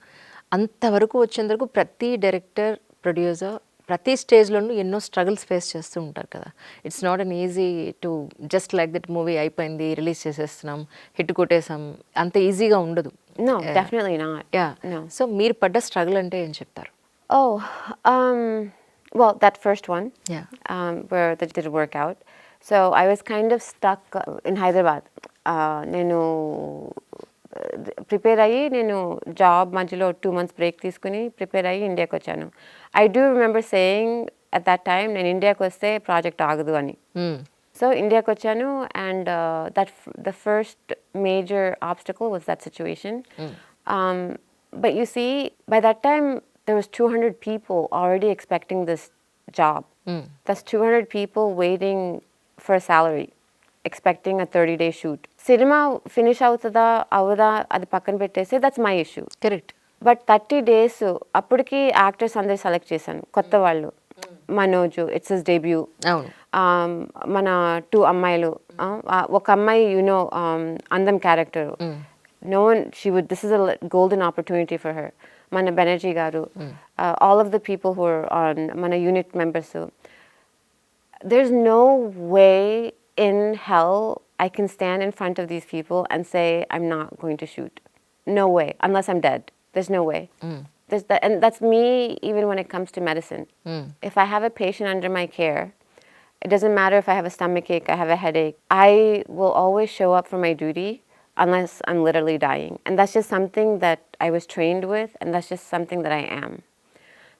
అంతవరకు వచ్చేందుకు ప్రతి డైరెక్టర్, ప్రొడ్యూసర్ ప్రతి స్టేజ్లోనూ ఎన్నో స్ట్రగుల్స్ ఫేస్ చేస్తూ ఉంటారు కదా. It's not an easy to just like that movie అయిపోయింది రిలీజ్ చేసేస్తున్నాం హిట్ కొట్టేసాం, అంత ఈజీగా ఉండదు. No, definitely not. Yeah. No. So మీరు పడ్డ స్ట్రగుల్ అంటే ఏం చెప్తారు? Oh, well, that first one, Yeah. where that didn't work out. So I was kind of stuck in Hyderabad. నేను ప్రిపేర్ అయ్యి నేను జాబ్ మధ్యలో 2 months బ్రేక్ తీసుకుని ప్రిపేర్ అయ్యి ఇండియాకి వచ్చాను. I do remember saying at that time నేను ఇండియాకి వస్తే ప్రాజెక్ట్ ఆగదు అని. సో ఇండియాకి వచ్చాను and the first major obstacle was that situation. But you see by that time there was 200 people already expecting this job. That's 200 people waiting for a salary, expecting a 30-day shoot. Cinema finish అవుతుందా అవదా అది పక్కన పెట్టేసి that's my issue. Correct. But 30 days అప్పటికి actors అందరు select చేశాను కొత్త వాళ్ళు. Manoj it's his debut. అవును. మన 2 అమ్మాయిలు, ఒక అమ్మాయి యునో అందం character. No one, this is a golden opportunity for her. Mana Banerjee garu, all of the people who are on Mana unit members. There's no way in hell I can stand in front of these people and say I'm not going to shoot. No way, unless I'm dead. There's no way. There's that, and that's me even when it comes to medicine. If I have a patient under my care, it doesn't matter if I have a stomachache, I have a headache, I will always show up for my duty unless I'm literally dying. And that's just something that I was trained with, and that's just something that I am.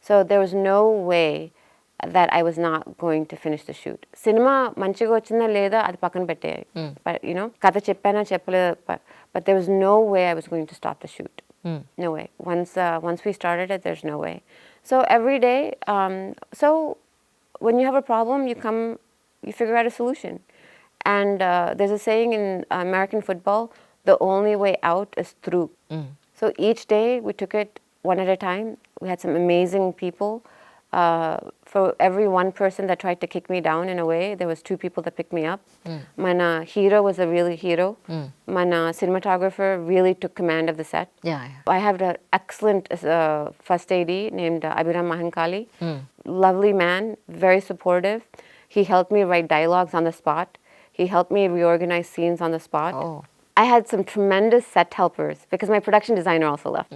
So there was no way that I was not going to finish the shoot. Cinema manchiga vachinda leda adi pakkana pette. But you know, katha cheppana cheppaleda, but there was no way I was going to stop the shoot. No way. Once we started it, there's no way. So every day, so when you have a problem, you figure out a solution. And there's a saying in American football, the only way out is through. So each day we took it one at a time. We had some amazing people. For every one person that tried to kick me down in a way, there was 2 people that picked me up. Mana hero was a really hero. Mana cinematographer really took command of the set. Yeah. I have an excellent first AD named Abhiram Mahankali. Lovely man, very supportive. He helped me write dialogues on the spot. He helped me reorganize scenes on the spot. Oh. I had some tremendous set helpers because my production designer also left.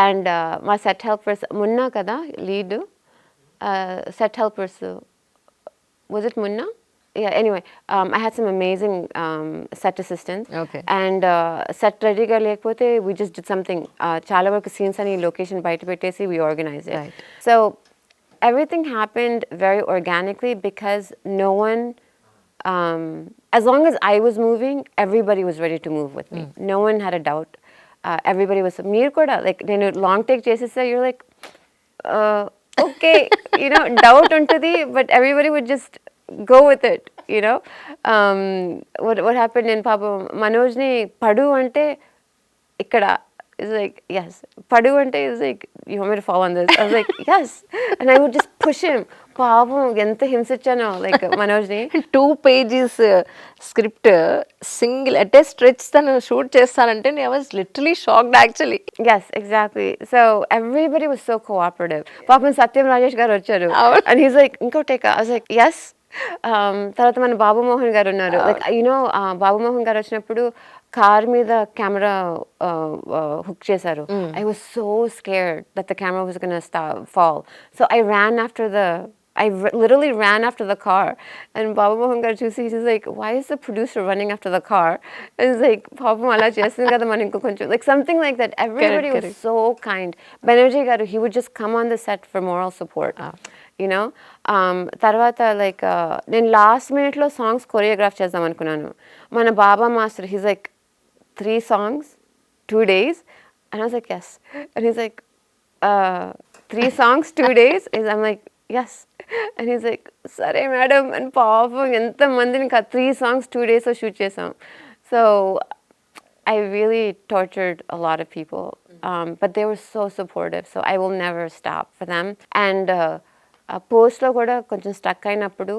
And my set helpers, Munna kada, lead, set helpers, was it Munna? Yeah, anyway, I had some amazing set assistants. Okay. And set ready ga lekapothe, we just did something. Chala varaku scenes ani location bayata pettesi, we organized it. Right. So everything happened very organically because no one as long as I was moving, everybody was ready to move with me. No one had a doubt. Everybody was, meer kuda, like, నేను long take చేసేస్తే, you're like, okay, you know, doubt untadi, but everybody would just go with it, you know. What happened in Papa Manojni, Padu ante, ikkada, is like, yes. Padu ante is like, you want me to fall on this? I was like, yes. And I would just push him. Pavam, enta himsichano, like, Manojni. 2 pages script single at a stretch తను shoot చేస్తానంటే I was literally shocked actually. Yes, exactly. So everybody was so cooperative. Papam Satyam Rajesh garu vacharu. And he's like, inko take. I was like, yes. తర్వాత మన బాబు మోహన్ గారు ఉన్నారు. Like, you know, బాబు మోహన్ గారు వచ్చినప్పుడు car మీద camera hook చేశారు. I was so scared that the camera was going to fall. So I ran after the literally ran after the car, and Baba Mohan garu chusi, he's like, why is the producer running after the car? And it's like, Papa mala chestundu kada man inko koncham, like something like that. Everybody was so kind. Banerjee garu, he would just come on the set for moral support. You know, tarvata, like, నేను last మినిట్లో songs choreograph చేద్దాం అనుకున్నాను. మన బాబా master, he's like, 3 songs, 2 days, and I was like, yes. And he's like, 3 songs, 2 days? I'm like, yes. And he's like, sare madam, and paapam enta mandini 3 songs 2 days lo shoot chesam. So I really tortured a lot of people, but they were so supportive, so I will never stop for them. And post lo kuda koncham stuck ayinappudu,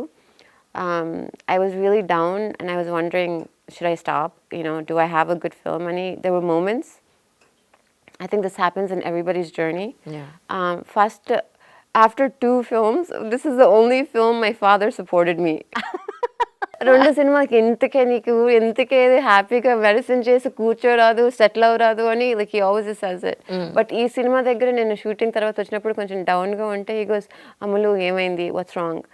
I was really down and I was wondering, should I stop? You know, do I have a good film? And there were moments. I think this happens in everybody's journey. Yeah. First, after 2 films, this is the only film my father supported me. 2 సినిమాకి ఎందుకే నీకు, ఎందుకే హ్యాపీగా medicine చేసి కూర్చోరాదు, settle అవ్వరాదు అని, like he always says it. But ఈ cinema దగ్గర నేను షూటింగ్ తర్వాత వచ్చినప్పుడు కొంచెం డౌన్గా ఉంటే, హీ గోస్, అమ్ములు ఏమైంది, వాట్స్ రాంగ్,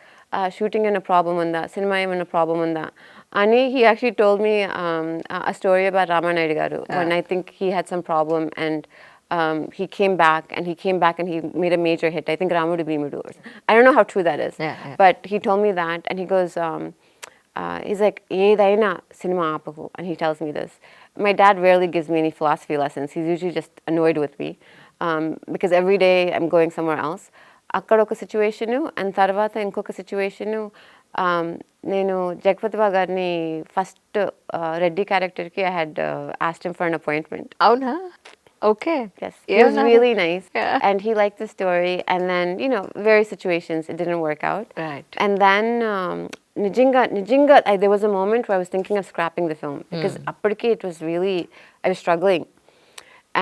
షూటింగ్ ఏమైనా ప్రాబ్లం ఉందా, సినిమా ఏమైనా ప్రాబ్లం ఉందా అని. He actually told me a story about Ramanayudu garu, when I think he had some problem, and he came back and he made a major hit. I think Ramudu Bhimudu. I don't know how true that is. Yeah. But he told me that, and he goes, he's like, ఏదైనా cinema ఆపకు, and he tells me this. My dad rarely gives me any philosophy lessons. He's usually just annoyed with me, because every day I'm going somewhere else. అక్కడ ఒక situation, and తర్వాత ఇంకొక situation. నేను జగపతిబా గారిని first Reddy క్యారెక్టర్కి I had asked him for an appointment. అవునా? Okay. Yes, he was really nice. Yeah. And he liked the story, and then, you know, various situations, it didn't work out. Right. And then Nijinga, there was a moment where I was thinking of scrapping the film, because appadiki it was really, I was struggling.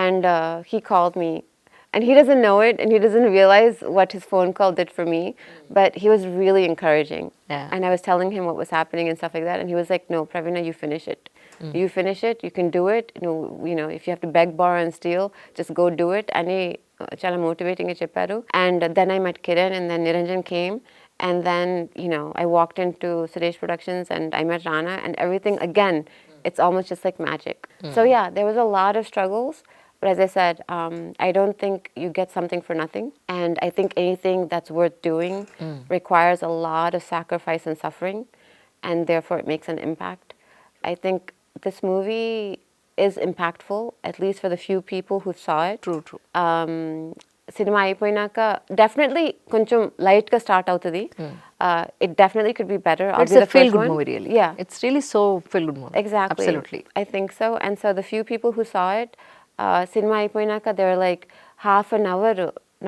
And he called me, and he doesn't know it, and he doesn't realize what his phone call did for me, but he was really encouraging. Yeah. And I was telling him what was happening and stuff like that, and he was like, no, Praveena, you finish it. You finish it, you can do it. You know, if you have to beg, borrow and steal, just go do it. And chala motivating chepparu. And then I met Kiran, and then Niranjan came, and then, you know, I walked into Suresh Productions and I met Rana, and everything again, it's almost just like magic. So yeah, there was a lot of struggles, but as I said, I don't think you get something for nothing, and I think anything that's worth doing requires a lot of sacrifice and suffering, and therefore it makes an impact. I think this movie is impactful, at least for the few people who saw it. True. Cinema అయిపోయినాక definitely కొంచెం light గా start అవుతుంది. It definitely could be better. It's a feel good movie, really. Yeah, It's really so feel good movie. exactly. Absolutely. I think so. And so the few people who saw it, cinema అయిపోయినాక they were like, half an hour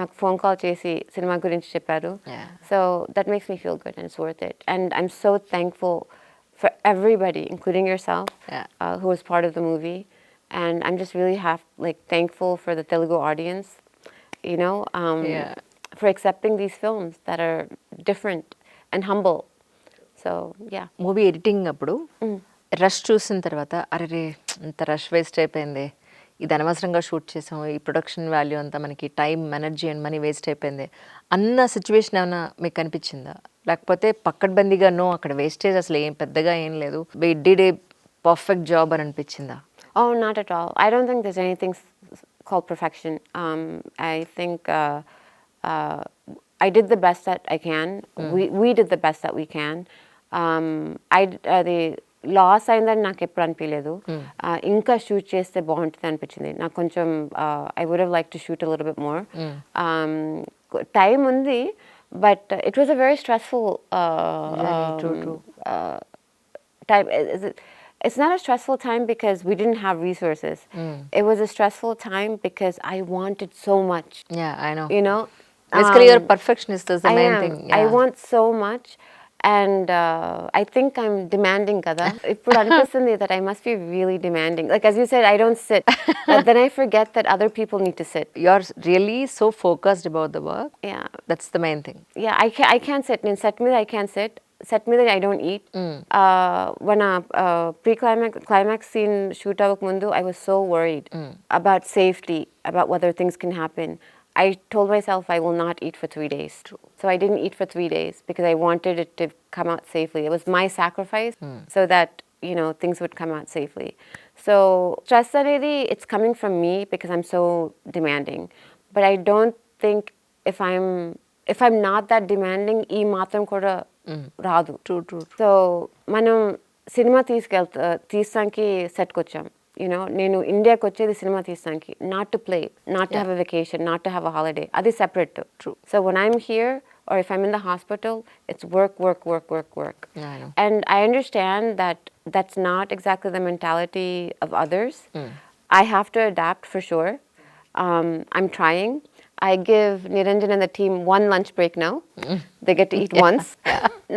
నాకు phone call చేసి cinema గురించి చెప్పారు. Yeah. So that makes me feel good, and it's worth it. And I'm so thankful for everybody, including yourself, Yeah. who was part of the movie. And I'm just really thankful for the Telugu audience, you know, Yeah. for accepting these films that are different and humble. So, yeah. Movie editing అప్పుడు rush చూసిన తర్వాత, అరే ఇంత rush waste అయిపోయింది, ఇది అనవసరంగా shoot చేసాం, ఈ ప్రొడక్షన్ వాల్యూ అంతా మనకి time, energy and money waste అయిపోయింది అన్న సిచ్యువేషన్ ఏమైనా మీకు అనిపించిందా? లేకపోతే పక్కడ్బందీగా నో, అక్కడ వేస్టేజ్ అసలు ఏం పెద్దగా ఏం లేదు, we did a perfect job అని అనిపించిందా? Oh, not at all. I don't think there's anything called perfection. I think I did the best that I can. We did the best that we can. అది loss అయిందని నాకు ఎప్పుడు అనిపించలేదు. ఇంకా shoot చేస్తే బాగుంటుంది అనిపించింది నాకు కొంచెం. I would have like to shoot a little bit more. Time ఉంది, but it was a very stressful time. It's not a stressful time because we didn't have resources. It was a stressful time because I wanted so much. Yeah, I know. You know, Basically, you're a perfectionist. That's the I main am. thing. I Yeah. want so much, and I think I'm demanding, kada. Ippudu anipistundi that I must be really demanding. Like as you said, I don't sit, but then I forget that other people need to sit. You're really so focused about the work. Yeah, That's the main thing. yeah. I can't sit. In set me, I can't sit. Set me that I don't eat. When a climax scene shoot avak mundu, I was so worried about safety, about whether things can happen. I told myself I will not eat for 3 days. True. So I didn't eat for 3 days because I wanted it to come out safely. It was my sacrifice so that, you know, things would come out safely. So stress anedi, it's coming from me because I'm so demanding. But I don't think if I'm not that demanding, ee matram kuda రాదు. True. So మనం cinema తీస్తానికి సెట్కి వచ్చాం. You know నేను ఇండియాకి వచ్చేది cinema తీస్తానికి, not to play, not to have a vacation, not to have a holiday. అది separate. True. So when I'm here or if I'm in the hospital, it's work. Yeah, I know. And I understand that that's not exactly the mentality of others. I have to adapt for sure. I'm trying. I give Niranjan and the team 1 lunch break now. They get to eat once,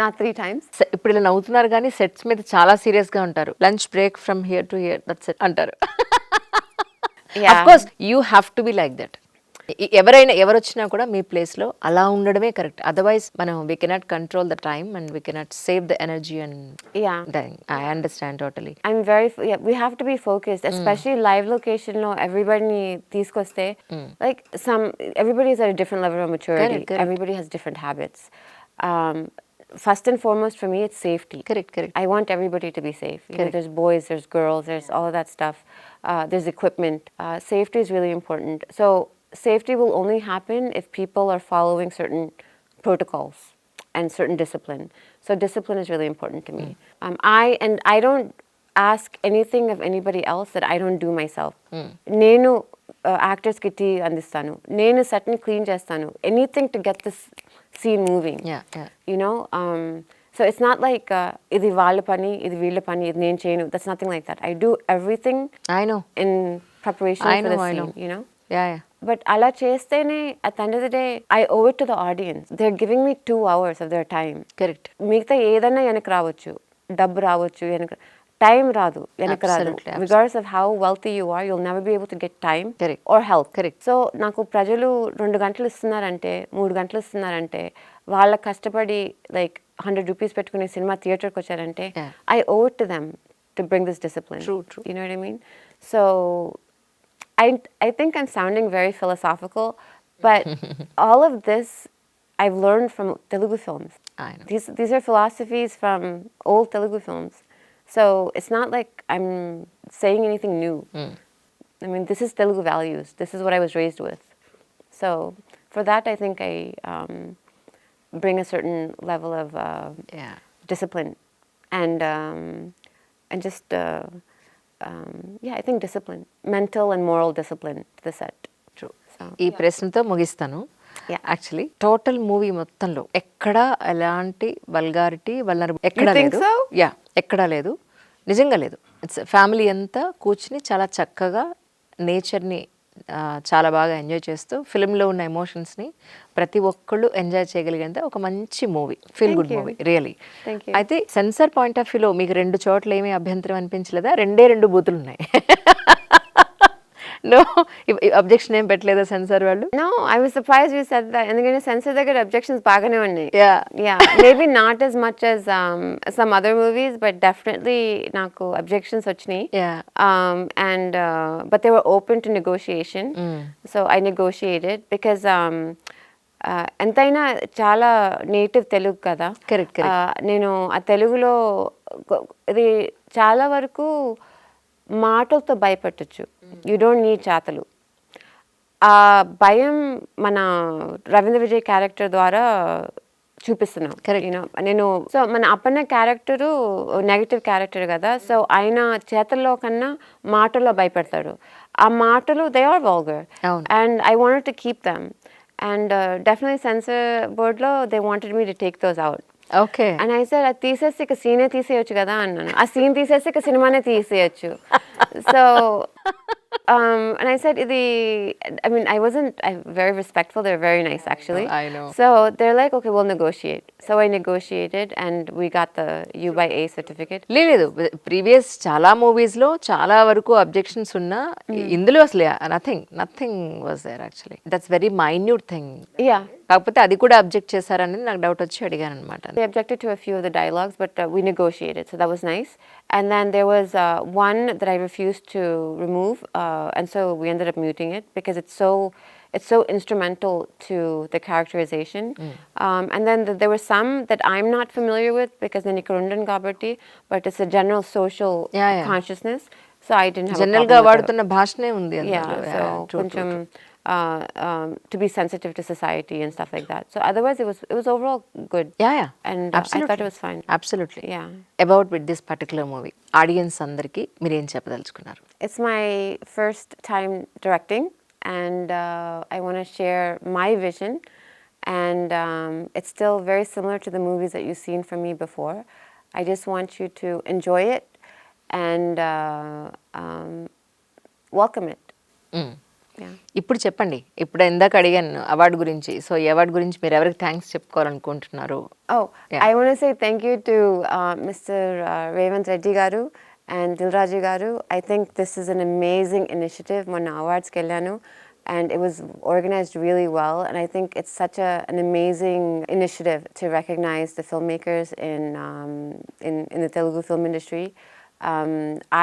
not 3 times. ఇప్పుడు ఇలా నవ్వుతున్నారు కానీ sets మీద చాలా serious గా ఉంటారు. Lunch break from here to hear, that's it అంటారు. Yeah. Of course, you have to be like that. ఎవరు వచ్చినా కూడా మీ ప్లేస్ లో అలా ఉండడమే కరెక్ట్. అదర్వైజ్ మనం we cannot control the time and we cannot save the energy and Yeah. I understand totally. I'm we have to be focused, especially live location lo everybody teeskoste, like everybody is at a different level of maturity. Correct. Everybody has different habits. First and foremost for me, it's safety. Correct. I want everybody to be safe. You know, there's boys, there's girls, there's all of that stuff. There's equipment. Safety is really important. So safety will only happen if people are following certain protocols and certain discipline. So discipline is really important to me. I don't ask anything of anybody else that I don't do myself. Nenu actors ki tea andistanu. Nenu set ni clean chestanu. Anything to get this scene moving. Yeah. You know, so it's not like idi vaalla pani, idi veella pani, idi nenu cheyanu. That's nothing like that. I do everything I know. in preparation for the scene. You know. Yeah. But అలా చేస్తేనే at the end of the day, I owe it to the audience. They're giving me 2 hours of their time. Correct. మిగతా ఏదైనా వెనక్కి రావచ్చు, డబ్బు రావచ్చు, time రాదు, వెనక్కి రాదు. Regardless of how wealthy you are, you'll never be able to get time or health. Correct. So నాకు ప్రజలు 2 గంటలు ఇస్తున్నారంటే, 3 గంటలు ఇస్తున్నారంటే, వాళ్ళ కష్టపడి like 100 రూపీస్ పెట్టుకునే సినిమా థియేటర్కి వచ్చారంటే, I owe it to them to bring this discipline. True. You know what I mean? So I think I'm sounding very philosophical, but all of this I've learned from Telugu films. I know. These are philosophies from old Telugu films. So it's not like I'm saying anything new. I mean, this is Telugu values. This is what I was raised with. So for that, I think I bring a certain level of discipline and just I think discipline, mental and moral discipline to the set. True. ఈ ప్రశ్నతో ముగిస్తాను. Actually total movie మొత్తంలో ఎక్కడ ఎలాంటి vulgarity ఎక్కడా లేదు. ఎక్కడా లేదు, నిజంగా లేదు. ఇట్స్ ఫ్యామిలీ అంతా కూర్చుని చాలా చక్కగా నేచర్ని చాలా బాగా ఎంజాయ్ చేస్తూ ఫిల్మ్లో ఉన్న ఎమోషన్స్ని ప్రతి ఒక్కళ్ళు ఎంజాయ్ చేయగలిగేంత ఒక మంచి movie, feel good movie really. అయితే సెన్సార్ పాయింట్ ఆఫ్ వ్యూలో మీకు 2 చోట్ల ఏమీ అభ్యంతరం అనిపించలేదా? 2 బూతులు ఉన్నాయి. No, objection ఏం పెట్టలేదా సెన్సార్ వాళ్ళు? No, I was surprised you said that. ఎందుకంటే సెన్సార్ దగ్గర objections బాగానే ఉన్నాయి. Yeah, maybe not as much as some other movies, but definitely నాకు objections వచ్చినాయి. And but they were open to negotiation. So I negotiated because ఎంతైనా చాలా native Telugu కదా. Correct. నేను ఆ తెలుగులో ఇది చాలా వరకు మాటలతో భయపెట్టచ్చు. యూ డోంట్ నీడ్ చేతలు. ఆ భయం మన రవీంద్ర విజయ్ క్యారెక్టర్ ద్వారా చూపిస్తున్నాం. Correct. నేను సో మన అప్పన్న క్యారెక్టరు నెగటివ్ క్యారెక్టర్ కదా, సో ఆయన చేతల్లో కన్నా మాటల్లో భయపెడతాడు. ఆ మాటలు దే ఆర్ వల్గర్ అవును. And I wanted to keep them and definitely censor బోర్డ్లో they wanted me to take those out. Okay. And I said అది తీసేసి ఇక సీనే తీసేయొచ్చు కదా అన్నాను. ఆ సీన్ తీసేసి ఇక సినిమానే తీసేయొచ్చు. So and I said, I mean, I'm very respectful. They're very nice, actually. I know. So they're like, okay, we'll negotiate. So I negotiated, and we got the U by A certificate. లేదు, previous చాలా movies లో చాలా వరకు objections ఉన్నా ఇందులో అసలు nothing was there actually. That's very minute thing. Yeah. కాకపోతే అది కూడా అబ్జెక్ట్ చేశారనేది నాకు డౌట్ వచ్చి అడిగాను అనమాట. They objected to a few of the dialogues, but we negotiated, so that was nice. And then there was one that I refused to remove, and so we ended up muting it because it's so instrumental to the characterization. And then there were some that I'm not familiar with because then Nikarundan Gabati, but it's a general social Yeah. consciousness, so I didn't have a general problem గా with వాడుతున్న భాషనే ఉంది yeah, అందులో. so కొంచెం to be sensitive to society and stuff like that. So otherwise it was overall good. Yeah And I thought it was fine. Absolutely. Yeah. About with this particular movie audience అందరికి మీరు ఏం చెప్పదలుచుకున్నారు? It's my first time directing, and I want to share my vision. And it's still very similar to the movies that you've seen from me before. I just want you to enjoy it and welcome it. Yeah. ఇప్పుడు చెప్పండి, ఇప్పుడు ఇందాక అడిగాను award గురించి. So ఈ award గురించి మీరు ఎవరికి thanks చెప్పుకోవాలనుకుంటున్నారు? Oh, Yeah. I want to say thank you to Mr. Revant Reddy Garu and Dilraji Garu. I think this is an amazing initiative. Mona awards kellanu, and it was organized really well. And I think it's such an amazing initiative to recognize the filmmakers in the Telugu film industry.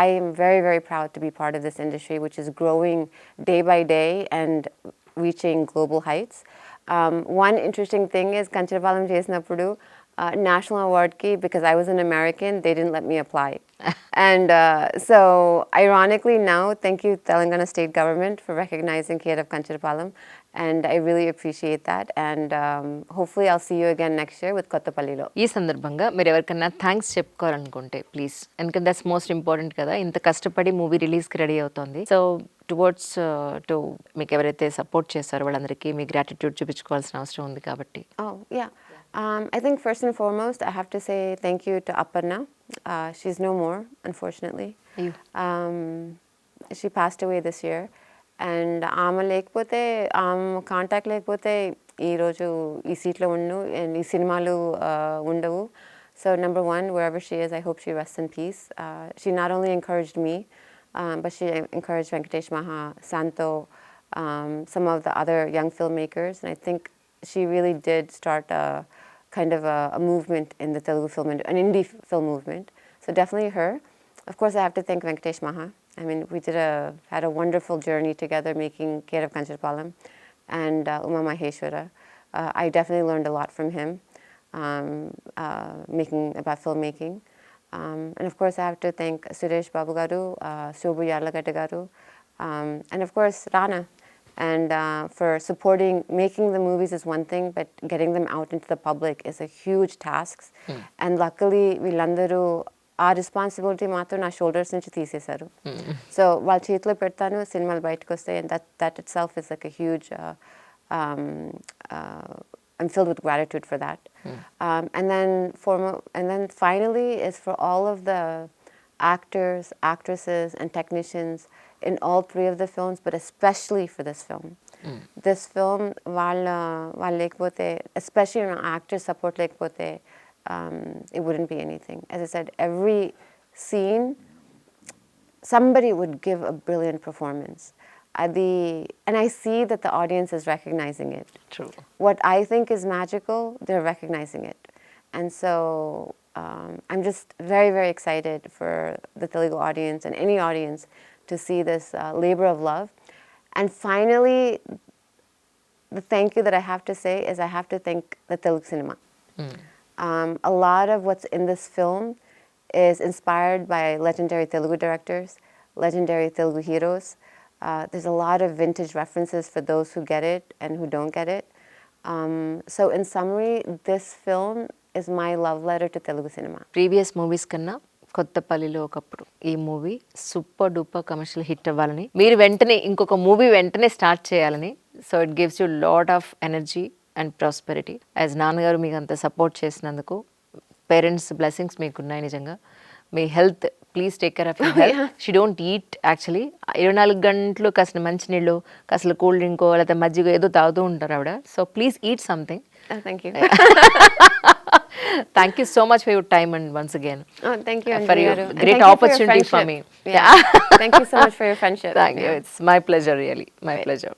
I am very, very proud to be part of this industry, which is growing day by day and reaching global heights. One interesting thing is Kanchirapalam Chesinapudu national award ki, because I was an American, they didn't let me apply. And so ironically now, thank you Telangana state government for recognizing Kate of Kanchirapalam, and I really appreciate that. And hopefully I'll see you again next year with Kottapallilo. ఈ సందర్భంగా మీరు ఎవరికైనా thanks చెప్పుకోవాలనుకుంటే please, ఎందుకంటే that's most important కదా. ఇంత కష్టపడి movie రిలీజ్కి ready అవుతుంది. సో టువర్డ్స్ టు మీకు ఎవరైతే సపోర్ట్ చేస్తారో వాళ్ళందరికీ మీ గ్రాటిట్యూడ్ చూపించుకోవాల్సిన అవసరం ఉంది కాబట్టి. Oh, yeah. I think first and foremost, I have to say thank you to Aparna. She's no more, unfortunately. Ayyo. She passed away this year. And ఆమె లేకపోతే, ఆమె కాంటాక్ట్ లేకపోతే ఈరోజు ఈ సీట్లో ఉండు అండ్ ఈ సినిమాలు ఉండవు. So number one, wherever she is, I hope she rests in peace. She not only encouraged me, but she encouraged Venkatesh Maha, Santo, some of the other young filmmakers. And I think she really did start a kind of a movement in the Telugu film, an indie film movement. So definitely her. Of course, I have to thank Venkatesh Maha. I mean, we had a wonderful journey together making Kate of Kanchirapalam and Uma Maheshwara. I definitely learned a lot from him, making about filmmaking. And of course, I have to thank Suresh Babu Garu, Subbu Yarlagada Garu, and of course, Rana. And for supporting, making the movies is one thing, but getting them out into the public is a huge task. And luckily, వీళ్ళందరూ ఆ responsibility మాత్రం నా shoulders నుంచి తీసేశారు. So వాళ్ళ చేతిలో పెడతాను, సినిమాలు బయటకు వస్తాయి. And that it self is like a huge I'm filled with gratitude for that. And then finally is for all of the actors, actresses, and technicians in all three of the films, but especially for this film. This film, వాళ్ళ లేకపోతే, especially actor support లేకపోతే, it wouldn't be anything. As I said, every scene, somebody would give a brilliant performance. And I see that the audience is recognizing it. True. What I think is magical, they're recognizing it. And so I'm just very, very excited for the Telugu audience and any audience to see this labor of love. And finally, the thank you that I have to say is I have to thank the Telugu cinema. A lot of what's in this film is inspired by legendary Telugu directors, legendary Telugu heroes. There's a lot of vintage references for those who get it and who don't get it. So in summary, this film is my love letter to Telugu cinema. Previous movies కన్నా కొత్తపల్లిలో ఒకప్పుడు ఈ movie super duper commercial hit అవ్వాలని, మీరు వెంటనే ఇంకొక movie వెంటనే start చేయాలని, so it gives you lot of energy and prosperity. As నాన్నగారు మీకు అంత సపోర్ట్ చేసినందుకు, పేరెంట్స్ బ్లెస్సింగ్స్ మీకు ఉన్నాయి నిజంగా. మీ health, please take care of your health. She don't eat actually. 24 గంటలు కాసిన మంచినీళ్ళు, కాసిన కూల్ డ్రింకో లేకపోతే మజ్జిగ ఏదో తాగుతూ ఉంటారు ఆవిడ. So please eat something. Thank you. Thank you so much for your time and once again. Oh, thank you, For your Anjali. great Thank you opportunity for me. Yeah. Thank you so much for your friendship. Thank you. It's my pleasure, really. My pleasure.